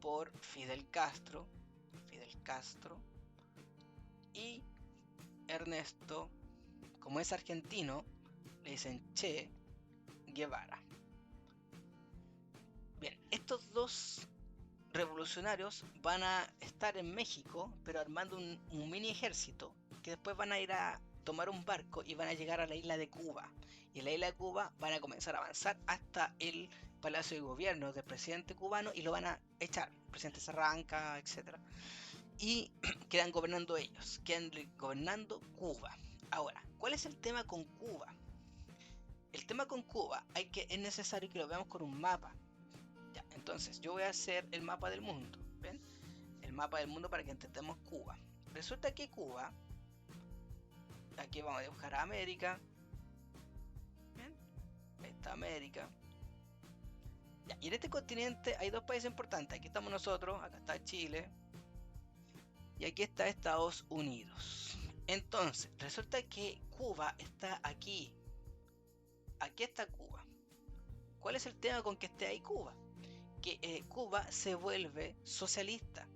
por Fidel Castro y Ernesto, como es argentino, le dicen Che Guevara. Bien, estos dos revolucionarios van a estar en México, pero armando un mini ejército, que después van a ir a tomar un barco y van a llegar a la isla de Cuba. Y en la isla de Cuba van a comenzar a avanzar hasta el Palacio de Gobierno del presidente cubano y lo van a echar, el presidente Serranca, etc. Y quedan gobernando ellos, quedan gobernando Cuba. Ahora, ¿cuál es el tema con Cuba? El tema con Cuba es necesario que lo veamos con un mapa. Ya, entonces yo voy a hacer el mapa del mundo, ¿ven? El mapa del mundo para que entendamos Cuba. Resulta que Cuba, aquí vamos a dibujar a América, ¿ven? Ahí está América. Ya, y en este continente hay dos países importantes. Aquí estamos nosotros, acá está Chile, y aquí está Estados Unidos. Entonces, resulta que Cuba está aquí. Aquí está Cuba. ¿Cuál es el tema con que esté ahí Cuba? Que Cuba se vuelve socialista.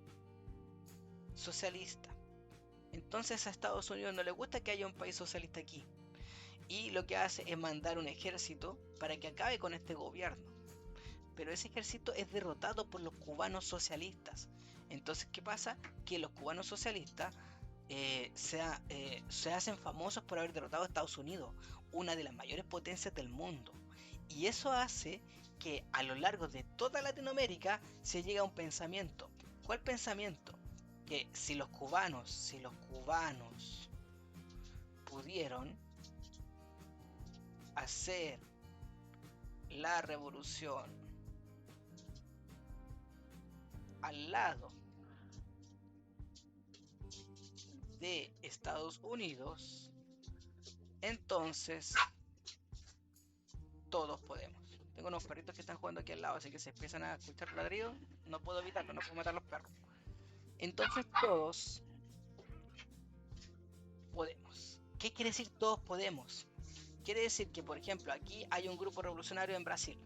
Entonces a Estados Unidos no le gusta que haya un país socialista aquí. Y lo que hace es mandar un ejército para que acabe con este gobierno. Pero ese ejército es derrotado por los cubanos socialistas. Entonces, ¿qué pasa? Que los cubanos socialistas se hacen famosos por haber derrotado a Estados Unidos, una de las mayores potencias del mundo. Y eso hace que a lo largo de toda Latinoamérica se llegue a un pensamiento. ¿Cuál pensamiento? Que si los cubanos pudieron hacer la revolución al lado de Estados Unidos, entonces todos podemos. Tengo unos perritos que están jugando aquí al lado, así que si empiezan a escuchar ladridos, no puedo evitarlo, no puedo matar a los perros. Entonces todos podemos. ¿Qué quiere decir todos podemos? Quiere decir que, por ejemplo, aquí hay un grupo revolucionario en Brasil.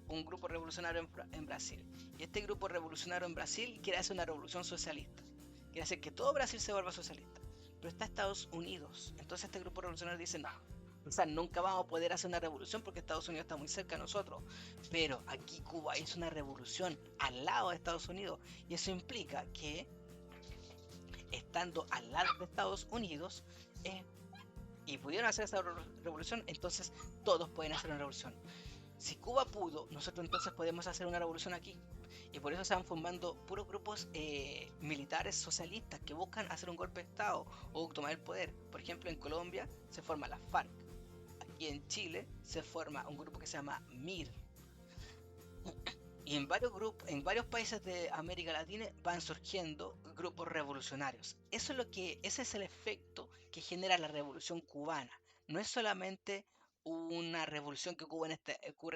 Un grupo revolucionario en Brasil. Y este grupo revolucionario en Brasil quiere hacer una revolución socialista. Quiere hacer que todo Brasil se vuelva socialista. Pero está Estados Unidos. Entonces este grupo revolucionario dice, no, o sea, nunca vamos a poder hacer una revolución porque Estados Unidos está muy cerca de nosotros. Pero aquí Cuba hizo una revolución al lado de Estados Unidos. Y eso implica que, estando al lado de Estados Unidos, y pudieron hacer esa revolución, entonces todos pueden hacer una revolución. Si Cuba pudo, nosotros entonces podemos hacer una revolución aquí. Y por eso se van formando puros grupos militares socialistas que buscan hacer un golpe de Estado o tomar el poder. Por ejemplo, en Colombia se forma la FARC. Aquí en Chile se forma un grupo que se llama MIR. Y en varios países de América Latina van surgiendo grupos revolucionarios. Ese es el efecto que genera la revolución cubana. No es solamente una revolución que ocurre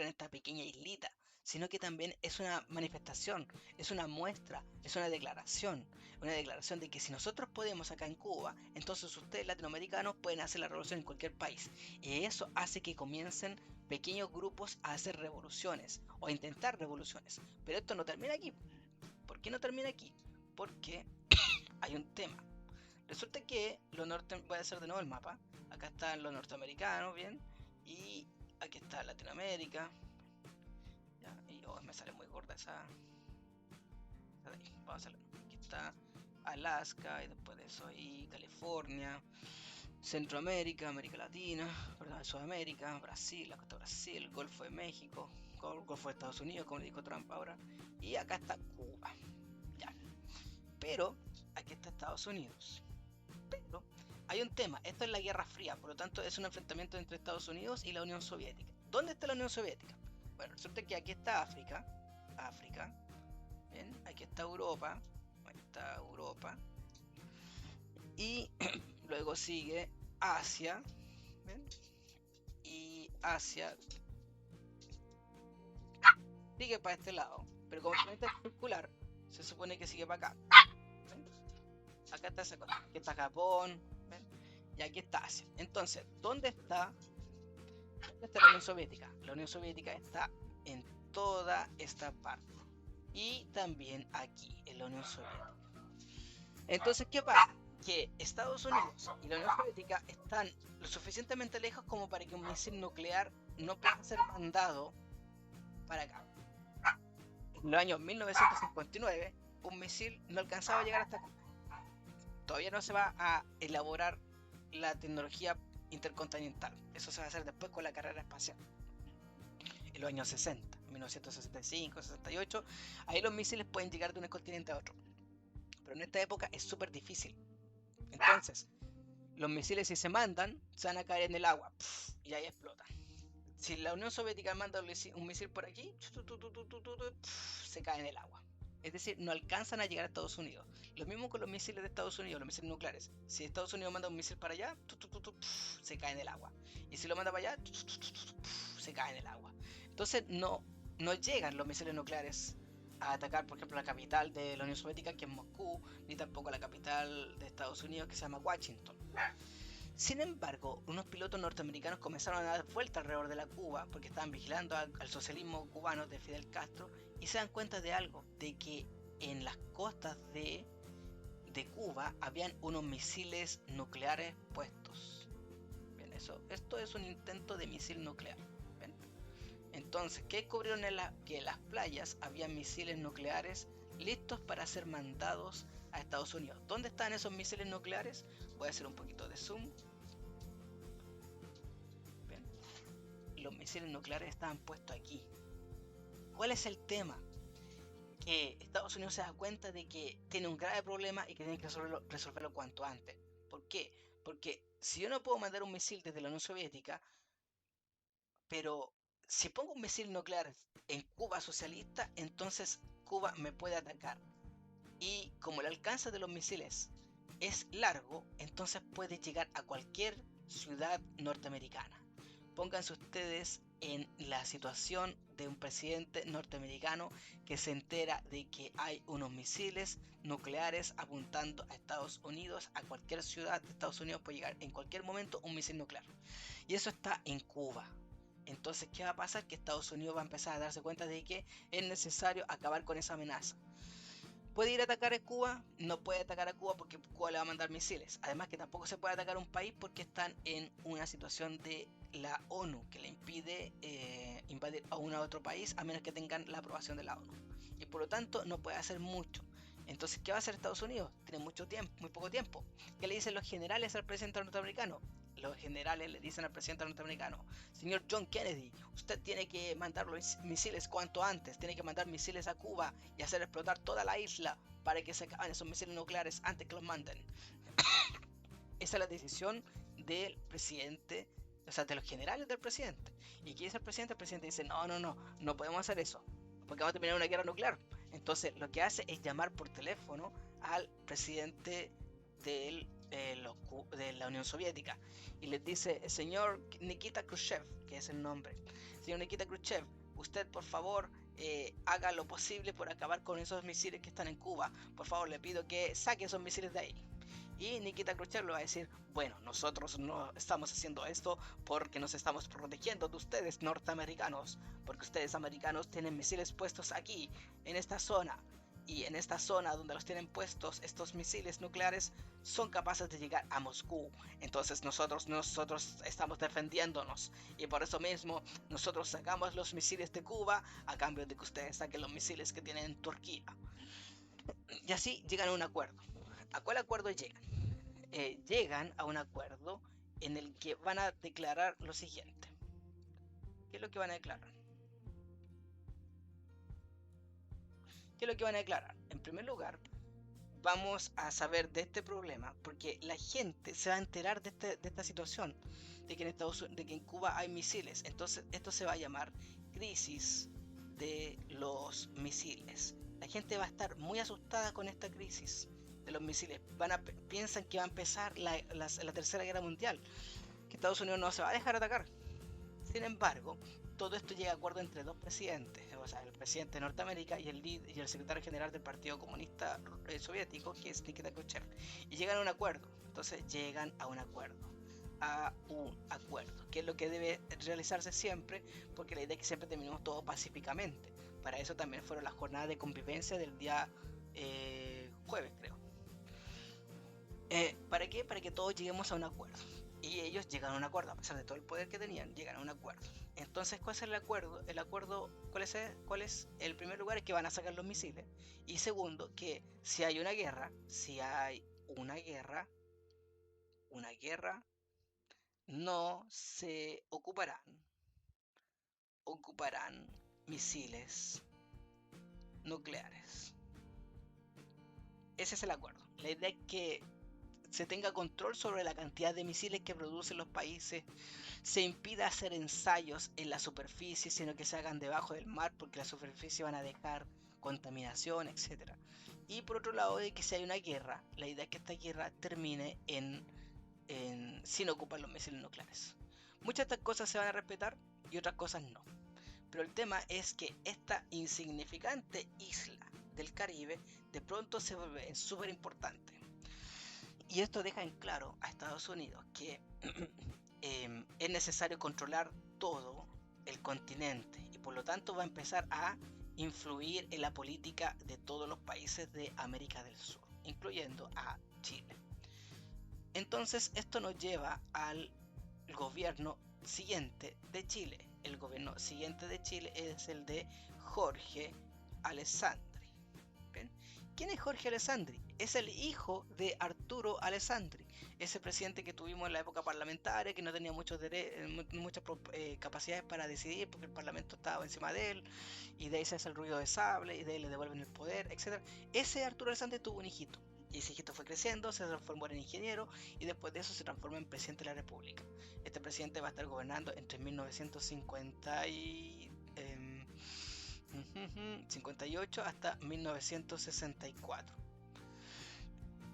en esta pequeña islita, sino que también es una manifestación, es una muestra, es una declaración de que si nosotros podemos acá en Cuba, entonces ustedes latinoamericanos pueden hacer la revolución en cualquier país. Y eso hace que comiencen pequeños grupos a hacer revoluciones o a intentar revoluciones. Pero esto no termina aquí. ¿Por qué no termina aquí? Porque hay un tema. Resulta que voy a hacer de nuevo el mapa. Acá están los norteamericanos, bien. Y aquí está Latinoamérica. Ya, y me sale muy gorda esa de ahí. Vamos a hacerlo. Aquí está Alaska y después de eso ahí California. Centroamérica, América Latina, perdón, Sudamérica, Brasil, la costa de Brasil, Golfo de México, Golfo de Estados Unidos, como le dijo Trump ahora, y acá está Cuba. Ya. Pero aquí está Estados Unidos. Pero hay un tema, esto es la Guerra Fría, por lo tanto es un enfrentamiento entre Estados Unidos y la Unión Soviética. ¿Dónde está la Unión Soviética? Bueno, resulta que aquí está África, bien, aquí está Europa, y luego sigue Asia, ¿ven? Y Asia sigue para este lado, pero como el planeta es circular, se supone que sigue para acá. ¿Ven? Acá está esa cosa, aquí está Japón, ¿ven? Y aquí está Asia. Entonces, ¿dónde está la Unión Soviética? La Unión Soviética está en toda esta parte. Y también aquí, en la Unión Soviética. Entonces, ¿qué pasa? Que Estados Unidos y la Unión Soviética están lo suficientemente lejos como para que un misil nuclear no pueda ser mandado para acá. En los años 1959, un misil no alcanzaba a llegar hasta acá. Todavía no se va a elaborar la tecnología intercontinental. Eso se va a hacer después con la carrera espacial. En los años 60, 1965, 68, ahí los misiles pueden llegar de un continente a otro. Pero en esta época es súper difícil. Entonces, los misiles si se mandan, se van a caer en el agua y ahí explotan. Si la Unión Soviética manda un misil por aquí, se cae en el agua. Es decir, no alcanzan a llegar a Estados Unidos. Lo mismo con los misiles de Estados Unidos, los misiles nucleares. Si Estados Unidos manda un misil para allá, se cae en el agua. Y si lo manda para allá, se cae en el agua. Entonces no llegan los misiles nucleares a atacar, por ejemplo, la capital de la Unión Soviética, que es Moscú, ni tampoco la capital de Estados Unidos, que se llama Washington. Sin embargo, unos pilotos norteamericanos comenzaron a dar vuelta alrededor de la Cuba, porque estaban vigilando al socialismo cubano de Fidel Castro, y se dan cuenta de algo, de que en las costas de Cuba habían unos misiles nucleares puestos. Bien, esto es un intento de misil nuclear. ¿Ven? Entonces, ¿qué descubrieron? Que en las playas había misiles nucleares listos para ser mandados a Estados Unidos. ¿Dónde están esos misiles nucleares? Voy a hacer un poquito de zoom. ¿Ven? Los misiles nucleares estaban puestos aquí. ¿Cuál es el tema? Que Estados Unidos se da cuenta de que tiene un grave problema y que tiene que resolverlo cuanto antes. ¿Por qué? Porque si yo no puedo mandar un misil desde la Unión Soviética, pero si pongo un misil nuclear en Cuba socialista, entonces Cuba me puede atacar. Y como el alcance de los misiles es largo, entonces puede llegar a cualquier ciudad norteamericana. Pónganse ustedes en la situación de un presidente norteamericano que se entera de que hay unos misiles nucleares apuntando a Estados Unidos. A cualquier ciudad de Estados Unidos puede llegar en cualquier momento un misil nuclear. Y eso está en Cuba. Entonces, ¿qué va a pasar? Que Estados Unidos va a empezar a darse cuenta de que es necesario acabar con esa amenaza. ¿Puede ir a atacar a Cuba? No puede atacar a Cuba porque Cuba le va a mandar misiles. Además que tampoco se puede atacar a un país porque están en una situación de la ONU que le impide invadir a un otro país a menos que tengan la aprobación de la ONU. Y por lo tanto no puede hacer mucho. Entonces, ¿qué va a hacer Estados Unidos? Tiene mucho tiempo, muy poco tiempo. ¿Qué le dicen los generales al presidente norteamericano? Los generales le dicen al presidente norteamericano: señor John Kennedy, usted tiene que mandar los misiles cuanto antes, tiene que mandar misiles a Cuba y hacer explotar toda la isla para que se acaben esos misiles nucleares antes que los manden. Esa es la decisión del presidente, o sea, de los generales del presidente. ¿Y qué dice el presidente? El presidente dice: no podemos hacer eso, porque vamos a terminar una guerra nuclear. Entonces, lo que hace es llamar por teléfono al presidente del, de la Unión Soviética y les dice: señor Nikita Khrushchev, que es el nombre, señor Nikita Khrushchev, usted por favor haga lo posible por acabar con esos misiles que están en Cuba. Por favor, le pido que saque esos misiles de ahí. Y Nikita Khrushchev le va a decir: bueno, nosotros no estamos haciendo esto porque nos estamos protegiendo de ustedes norteamericanos, porque ustedes americanos tienen misiles puestos aquí, en esta zona. Y en esta zona donde los tienen puestos estos misiles nucleares son capaces de llegar a Moscú. Entonces nosotros estamos defendiéndonos. Y por eso mismo nosotros sacamos los misiles de Cuba a cambio de que ustedes saquen los misiles que tienen en Turquía. Y así llegan a un acuerdo. ¿A cuál acuerdo llegan? Llegan a un acuerdo en el que van a declarar lo siguiente. ¿Qué es lo que van a declarar? ¿Qué es lo que van a declarar? En primer lugar, vamos a saber de este problema porque la gente se va a enterar de esta situación, de que en Cuba hay misiles. Entonces esto se va a llamar crisis de los misiles. La gente va a estar muy asustada con esta crisis de los misiles. Piensan que va a empezar la Tercera Guerra Mundial, que Estados Unidos no se va a dejar atacar. Sin embargo, todo esto llega a acuerdo entre dos presidentes, o sea, el presidente de Norteamérica y el secretario general del Partido Comunista Soviético, que es Nikita Khrushchev, y llegan a un acuerdo. Entonces llegan a un acuerdo, que es lo que debe realizarse siempre, porque la idea es que siempre terminemos todo pacíficamente. Para eso también fueron las jornadas de convivencia del día jueves, creo. ¿Para qué? Para que todos lleguemos a un acuerdo. Y ellos llegan a un acuerdo, a pesar de todo el poder que tenían, llegan a un acuerdo. Entonces, ¿cuál es el acuerdo? El acuerdo, ¿cuál es? El primer lugar es que van a sacar los misiles. Y segundo, que si hay una guerra, una guerra, no se ocuparán misiles nucleares. Ese es el acuerdo. La idea es que se tenga control sobre la cantidad de misiles que producen los países, se impida hacer ensayos en la superficie, sino que se hagan debajo del mar, porque la superficie van a dejar contaminación, etc. Y por otro lado, de que si hay una guerra, la idea es que esta guerra termine sin ocupar los misiles nucleares. Muchas de estas cosas se van a respetar y otras cosas no. Pero el tema es que esta insignificante isla del Caribe de pronto se vuelve súper importante. Y esto deja en claro a Estados Unidos que es necesario controlar todo el continente y por lo tanto va a empezar a influir en la política de todos los países de América del Sur, incluyendo a Chile. Entonces esto nos lleva al gobierno siguiente de Chile, el gobierno siguiente de Chile es el de Jorge Alessandri. ¿Bien? ¿Quién es Jorge Alessandri? Es el hijo de Arturo Alessandri, ese presidente que tuvimos en la época parlamentaria, que no tenía muchas capacidades para decidir porque el parlamento estaba encima de él, y de ahí se hace el ruido de sable, y de ahí le devuelven el poder, etc. Ese Arturo Alessandri tuvo un hijito, y ese hijito fue creciendo, se transformó en ingeniero, y después de eso se transformó en presidente de la República. Este presidente va a estar gobernando entre 1958 hasta 1964.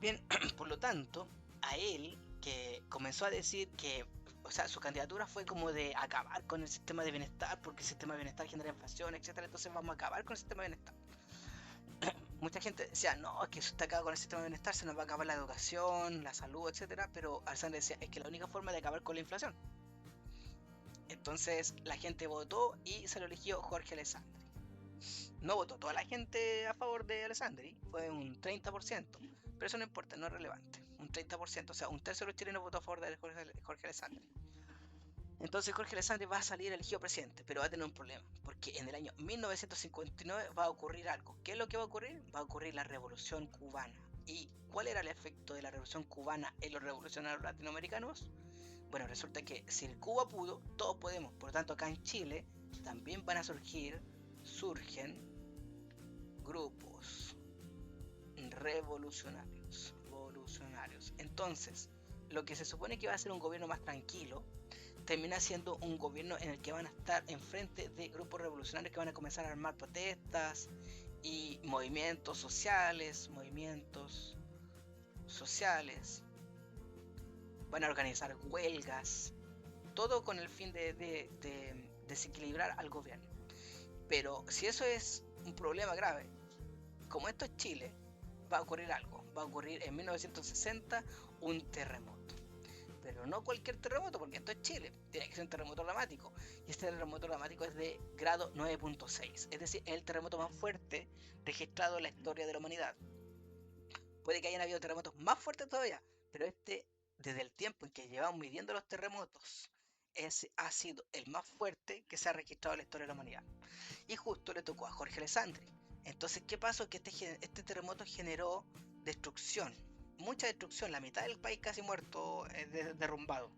Bien, por lo tanto, a él, que comenzó a decir que, o sea, su candidatura fue como de acabar con el sistema de bienestar, porque el sistema de bienestar genera inflación, etcétera, entonces vamos a acabar con el sistema de bienestar. Mucha gente decía, no, es que eso está acabado con el sistema de bienestar, se nos va a acabar la educación, la salud, etcétera, pero Alessandri decía, es que la única forma de acabar con la inflación. Entonces la gente votó y se lo eligió Jorge Alessandri. No votó toda la gente a favor de Alessandri, fue un 30%, pero eso no importa, no es relevante. Un 30%, o sea, un tercio de los chilenos votó a favor de Jorge Alessandri. Entonces Jorge Alessandri va a salir elegido presidente, pero va a tener un problema, porque en el año 1959 va a ocurrir algo. ¿Qué es lo que va a ocurrir? Va a ocurrir la Revolución Cubana. ¿Y cuál era el efecto de la Revolución Cubana en los revolucionarios latinoamericanos? Bueno, resulta que si el Cuba pudo, todos podemos. Por lo tanto, acá en Chile también van a surgen grupos revolucionarios. Entonces, lo que se supone que va a ser un gobierno más tranquilo, termina siendo un gobierno en el que van a estar enfrente de grupos revolucionarios que van a comenzar a armar protestas y movimientos sociales, van a organizar huelgas, todo con el fin de desequilibrar al gobierno. Pero si eso es un problema grave, como esto es Chile, va a ocurrir algo. Va a ocurrir en 1960 un terremoto. Pero no cualquier terremoto, porque esto es Chile. Tiene que ser un terremoto dramático. Y este terremoto dramático es de grado 9.6. Es decir, es el terremoto más fuerte registrado en la historia de la humanidad. Puede que hayan habido terremotos más fuertes todavía, pero este, desde el tiempo en que llevamos midiendo los terremotos, ha sido el más fuerte que se ha registrado en la historia de la humanidad. Y justo le tocó a Jorge Alessandri. Entonces, ¿qué pasó? Que este terremoto generó destrucción, mucha destrucción, la mitad del país casi muerto, derrumbado.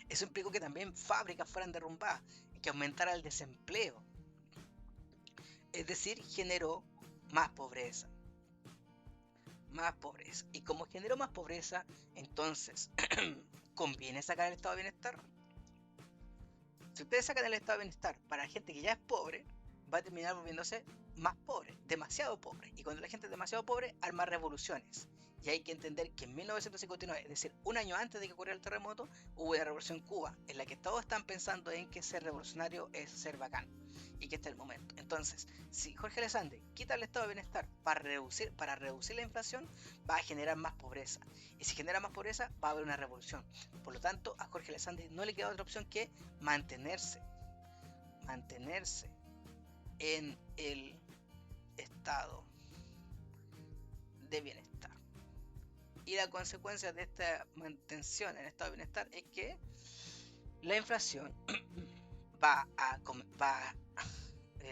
Eso implicó que también fábricas fueran derrumbadas, que aumentara el desempleo. Es decir, generó más pobreza. Más pobreza. Y como generó más pobreza, entonces, ¿conviene sacar el estado de bienestar? Si ustedes sacan el estado de bienestar para gente que ya es pobre, va a terminar volviéndose más pobre, demasiado pobre. Y cuando la gente es demasiado pobre, arma revoluciones. Y hay que entender que en 1959, es decir, un año antes de que ocurriera el terremoto, hubo una revolución en Cuba, en la que todos están pensando en que ser revolucionario es ser bacán. Y que este es el momento. Entonces, si Jorge Alessandri quita el estado de bienestar para reducir la inflación, va a generar más pobreza. Y si genera más pobreza, va a haber una revolución. Por lo tanto, a Jorge Alessandri no le queda otra opción que mantenerse en el estado de bienestar. Y la consecuencia de esta mantención en el estado de bienestar es que la inflación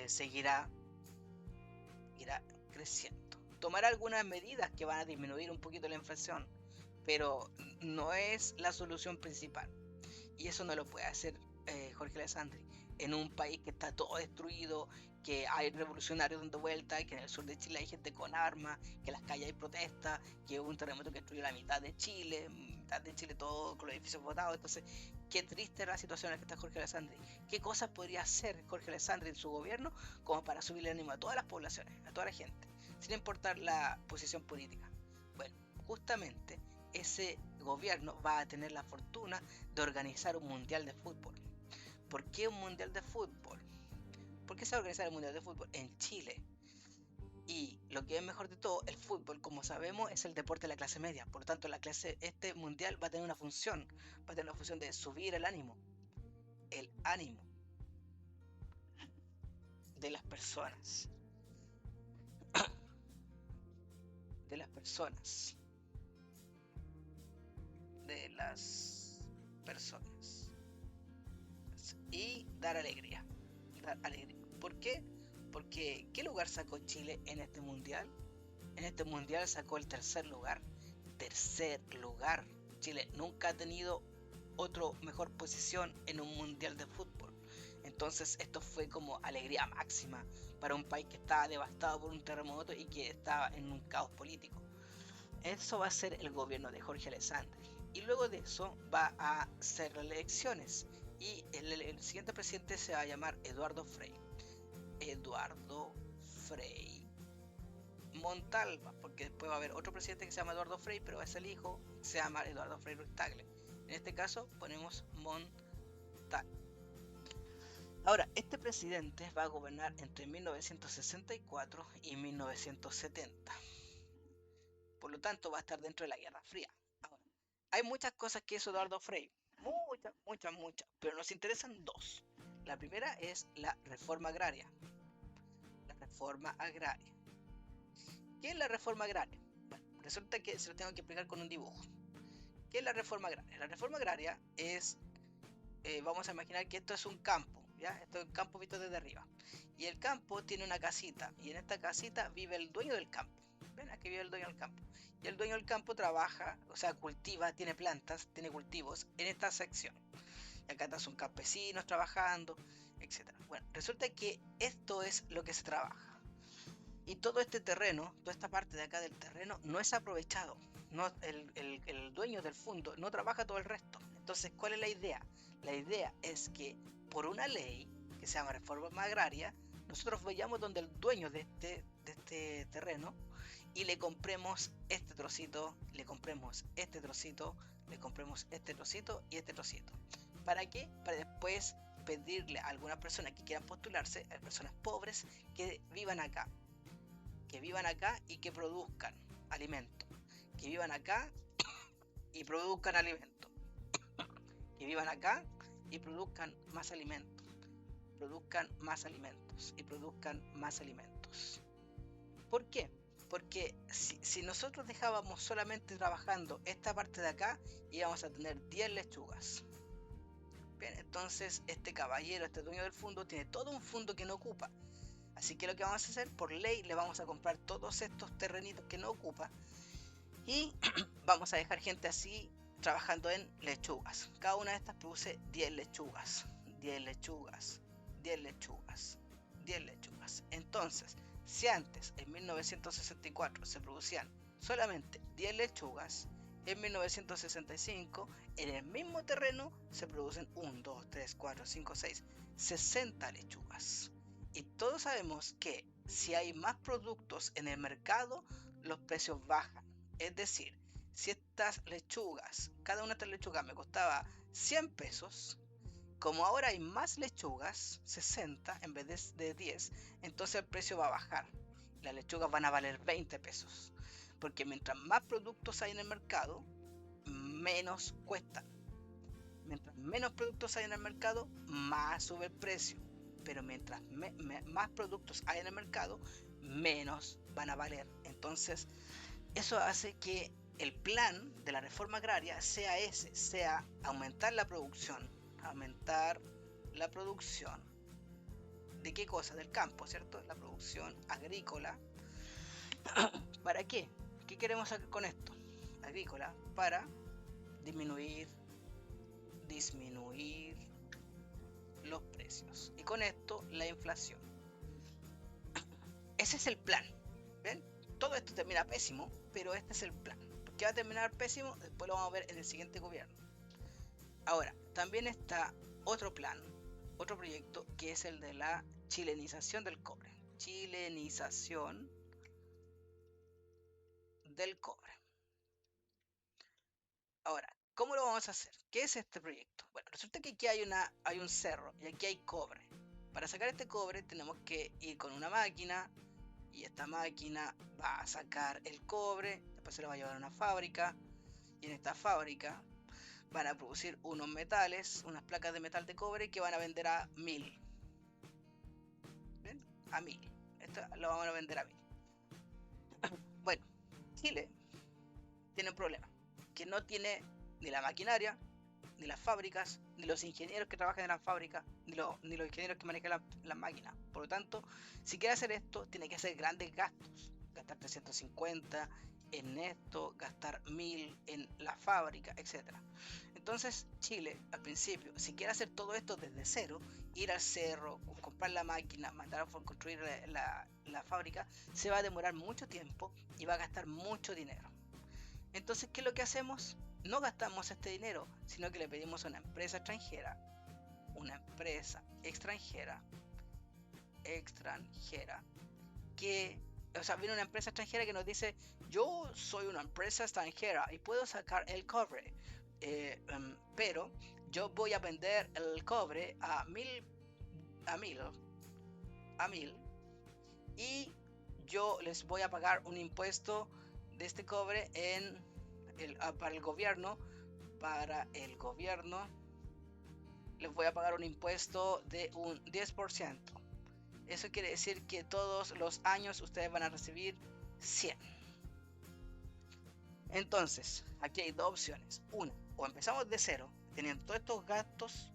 seguirá creciendo. Tomará algunas medidas que van a disminuir un poquito la inflación, pero no es la solución principal. Y eso no lo puede hacer Jorge Alessandri en un país que está todo destruido, que hay revolucionarios dando vueltas, que en el sur de Chile hay gente con armas, que en las calles hay protestas, que hubo un terremoto que destruyó la mitad de Chile todo con los edificios botados. Entonces, qué triste era la situación en la que está Jorge Alessandri. ¿Qué cosas podría hacer Jorge Alessandri en su gobierno como para subir el ánimo a todas las poblaciones, a toda la gente, sin importar la posición política? Bueno, justamente ese gobierno va a tener la fortuna de organizar un mundial de fútbol. ¿Por qué un mundial de fútbol? ¿Por qué se va a organizar el mundial de fútbol en Chile? Y lo que es mejor de todo, el fútbol, como sabemos, es el deporte de la clase media. Por lo tanto, este mundial va a tener una función. Va a tener una función de subir el ánimo. El ánimo de las personas. De las personas. De las personas. y dar alegría. Dar alegría. ¿Por qué? Porque ¿qué lugar sacó Chile en este mundial? En este mundial sacó el tercer lugar. Tercer lugar. Chile nunca ha tenido otro mejor posición en un mundial de fútbol. Entonces esto fue como alegría máxima para un país que estaba devastado por un terremoto y que estaba en un caos político. Eso va a ser el gobierno de Jorge Alessandri. Y luego de eso va a ser las elecciones. Y el siguiente presidente se va a llamar Eduardo Frei. Eduardo Frei Montalva, porque después va a haber otro presidente que se llama Eduardo Frei, pero es el hijo, se llama Eduardo Frei Ruiz Tagle. En este caso ponemos Montalva. Ahora, este presidente va a gobernar entre 1964 y 1970. Por lo tanto, va a estar dentro de la Guerra Fría. Ahora, hay muchas cosas que hizo Eduardo Frei. Muchas, muchas, muchas. Pero nos interesan dos. La primera es la reforma agraria. La reforma agraria. ¿Qué es la reforma agraria? Bueno, resulta que se lo tengo que explicar con un dibujo. ¿Qué es la reforma agraria? La reforma agraria es, vamos a imaginar que esto es un campo, ¿ya? Esto es un campo visto desde arriba. Y el campo tiene una casita, y en esta casita vive el dueño del campo. ¿Ven? Aquí vive el dueño del campo. Y el dueño del campo trabaja, o sea, cultiva, tiene plantas, tiene cultivos en esta sección. Y acá son campesinos trabajando, etc. Bueno, resulta que esto es lo que se trabaja. Y todo este terreno, toda esta parte de acá del terreno, no es aprovechado. No, el dueño del fondo no trabaja todo el resto. Entonces, ¿cuál es la idea? La idea es que por una ley que se llama reforma agraria, nosotros vayamos donde el dueño de este terreno y le compremos este trocito, le compremos este trocito, le compremos este trocito y este trocito. ¿Para qué? Para después pedirle a algunas personas que quieran postularse, a personas pobres, que vivan acá y que produzcan alimento, que vivan acá y produzcan alimento, que vivan acá y produzcan más alimentos, produzcan más alimentos y produzcan más alimentos. ¿Por qué? Porque si nosotros dejábamos solamente trabajando esta parte de acá, íbamos a tener 10 lechugas. Bien, entonces este caballero, este dueño del fondo, tiene todo un fondo que no ocupa. Así que lo que vamos a hacer, por ley, le vamos a comprar todos estos terrenitos que no ocupa y vamos a dejar gente así trabajando en lechugas. Cada una de estas produce 10 lechugas, 10 lechugas, 10 lechugas, 10 lechugas. Entonces, si antes, en 1964, se producían solamente 10 lechugas, en 1965, en el mismo terreno, se producen 1, 2, 3, 4, 5, 6, 60 lechugas. Y todos sabemos que si hay más productos en el mercado, los precios bajan. Es decir, si estas lechugas, cada una de estas lechugas me costaba 100 pesos, como ahora hay más lechugas, 60 en vez de 10, entonces el precio va a bajar. Las lechugas van a valer 20 pesos. Porque mientras más productos hay en el mercado, menos cuestan. Mientras menos productos hay en el mercado, más sube el precio. Pero mientras más productos hay en el mercado, menos van a valer. Entonces, eso hace que el plan de la reforma agraria sea ese, sea aumentar la producción. Aumentar la producción. ¿De qué cosa? Del campo, ¿cierto? La producción agrícola. ¿Para qué? ¿Qué queremos hacer con esto? Agrícola para disminuir los precios y con esto la inflación. Ese es el plan. ¿Ven? Todo esto termina pésimo, pero este es el plan. ¿Por qué va a terminar pésimo? Después lo vamos a ver en el siguiente gobierno. Ahora, también está otro plan, otro proyecto, que es el de la chilenización del cobre. Chilenización del cobre. Ahora, ¿cómo lo vamos a hacer? ¿Qué es este proyecto? Bueno, resulta que aquí hay un cerro y aquí hay cobre. Para sacar este cobre tenemos que ir con una máquina y esta máquina va a sacar el cobre, después se lo va a llevar a una fábrica y en esta fábrica van a producir unos metales, unas placas de metal de cobre que van a vender a 1000. ¿Ven? A 1000. Esto lo van a vender a 1000. Bueno, Chile tiene un problema, que no tiene ni la maquinaria, ni las fábricas, ni los ingenieros que trabajan en las fábricas, ni los ingenieros que manejan las máquinas. Por lo tanto, si quiere hacer esto, tiene que hacer grandes gastos. Gastar 350 en esto, gastar 1000 en la fábrica, etc. Entonces, Chile, al principio, si quiere hacer todo esto desde cero, ir al cerro, comprar la máquina, mandar a construir la fábrica, se va a demorar mucho tiempo y va a gastar mucho dinero. Entonces, ¿qué es lo que hacemos? No gastamos este dinero, sino que le pedimos a una empresa extranjera, que, o sea, viene una empresa extranjera que nos dice, yo soy una empresa extranjera y puedo sacar el cobre, pero yo voy a vender el cobre a mil, y yo les voy a pagar un impuesto de este cobre para el gobierno. Les voy a pagar un impuesto de un 10%. Eso quiere decir que todos los años ustedes van a recibir 100. Entonces, aquí hay dos opciones. Una, o empezamos de cero, teniendo todos estos gastos,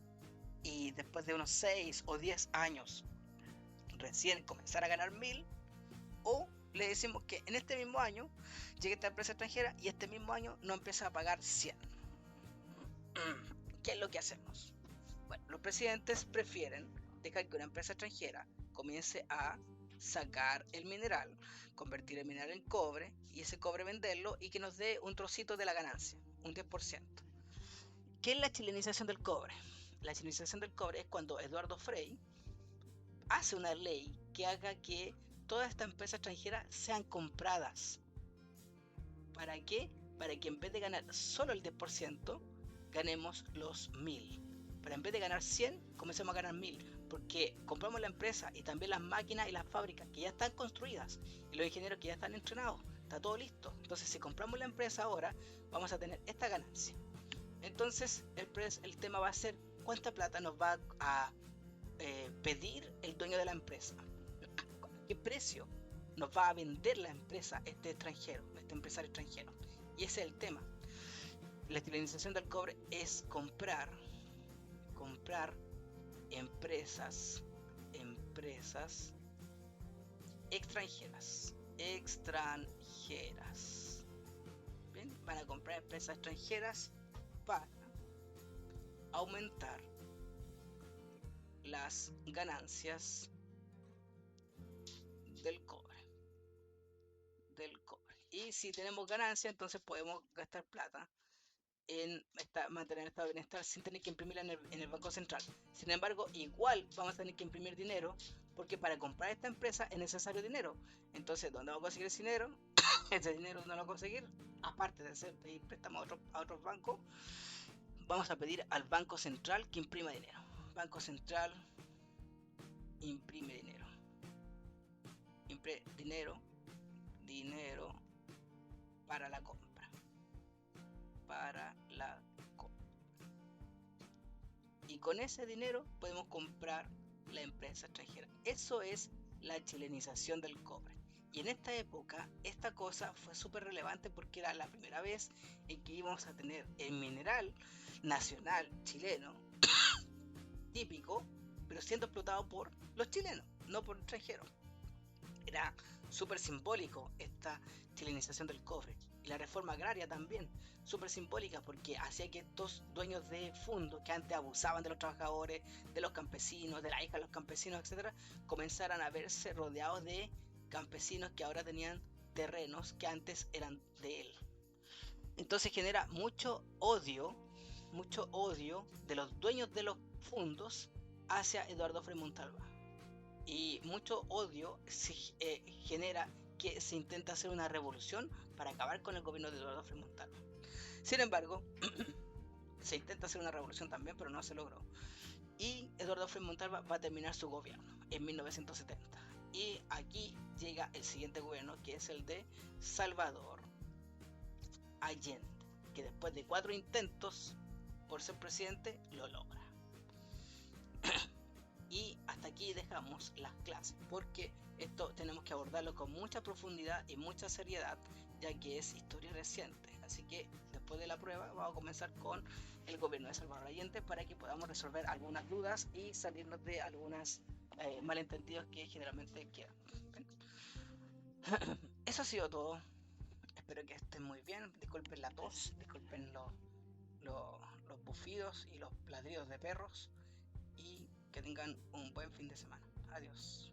y después de unos 6 o 10 años recién comenzar a ganar 1000, o le decimos que en este mismo año llegue esta empresa extranjera y este mismo año no empieza a pagar 100. ¿Qué es lo que hacemos? Bueno, los presidentes prefieren dejar que una empresa extranjera comience a sacar el mineral, convertir el mineral en cobre y ese cobre venderlo y que nos dé un trocito de la ganancia, un 10%. ¿Qué es la chilenización del cobre? La chilenización del cobre es cuando Eduardo Frei hace una ley que haga que todas estas empresas extranjeras sean compradas. ¿Para qué? Para que en vez de ganar solo el 10%, ganemos los 1000. Pero en vez de ganar 100, comencemos a ganar 1000. Porque compramos la empresa y también las máquinas y las fábricas que ya están construidas y los ingenieros que ya están entrenados. Está todo listo. Entonces, si compramos la empresa ahora, vamos a tener esta ganancia. Entonces, el tema va a ser cuánta plata nos va a pedir el dueño de la empresa. ¿Qué precio nos va a vender la empresa este empresario extranjero? Y ese es el tema. La chilenización del cobre es comprar empresas extranjeras. Bien, van a comprar empresas extranjeras para aumentar las ganancias del cobre. Y si tenemos ganancia, entonces podemos gastar plata en mantener estado de bienestar sin tener que imprimirla en el Banco Central. Sin embargo, igual vamos a tener que imprimir dinero porque para comprar esta empresa es necesario dinero. Entonces, ¿dónde vamos a conseguir ese dinero? Ese dinero no lo vamos a conseguir, aparte de pedir préstamos a otros bancos, vamos a pedir al Banco Central que imprima dinero. Banco Central imprime dinero. Dinero para la compra. Y con ese dinero podemos comprar la empresa extranjera. Eso es la chilenización del cobre. Y en esta época, esta cosa fue súper relevante porque era la primera vez en que íbamos a tener el mineral nacional chileno típico, pero siendo explotado por los chilenos, no por extranjeros. Era súper simbólico esta chilenización del cobre. Y la reforma agraria también, súper simbólica, porque hacía que estos dueños de fondos que antes abusaban de los trabajadores, de los campesinos, de la hija de los campesinos, etc., comenzaran a verse rodeados de campesinos que ahora tenían terrenos que antes eran de él. Entonces genera mucho odio de los dueños de los fondos hacia Eduardo Frei Montalva. Y mucho odio genera que se intenta hacer una revolución para acabar con el gobierno de Eduardo Frei Montalva. Sin embargo, se intenta hacer una revolución también, pero no se logró. Y Eduardo Frei Montalva va a terminar su gobierno en 1970. Y aquí llega el siguiente gobierno, que es el de Salvador Allende, que después de 4 intentos por ser presidente, lo logra. Y hasta aquí dejamos las clases, porque esto tenemos que abordarlo con mucha profundidad y mucha seriedad, ya que es historia reciente. Así que después de la prueba vamos a comenzar con el gobierno de Salvador Allende para que podamos resolver algunas dudas y salirnos de algunos malentendidos que generalmente quedan. Eso ha sido todo. Espero que estén muy bien. Disculpen la tos, disculpen los bufidos y los ladridos de perros. Y que tengan un buen fin de semana. Adiós.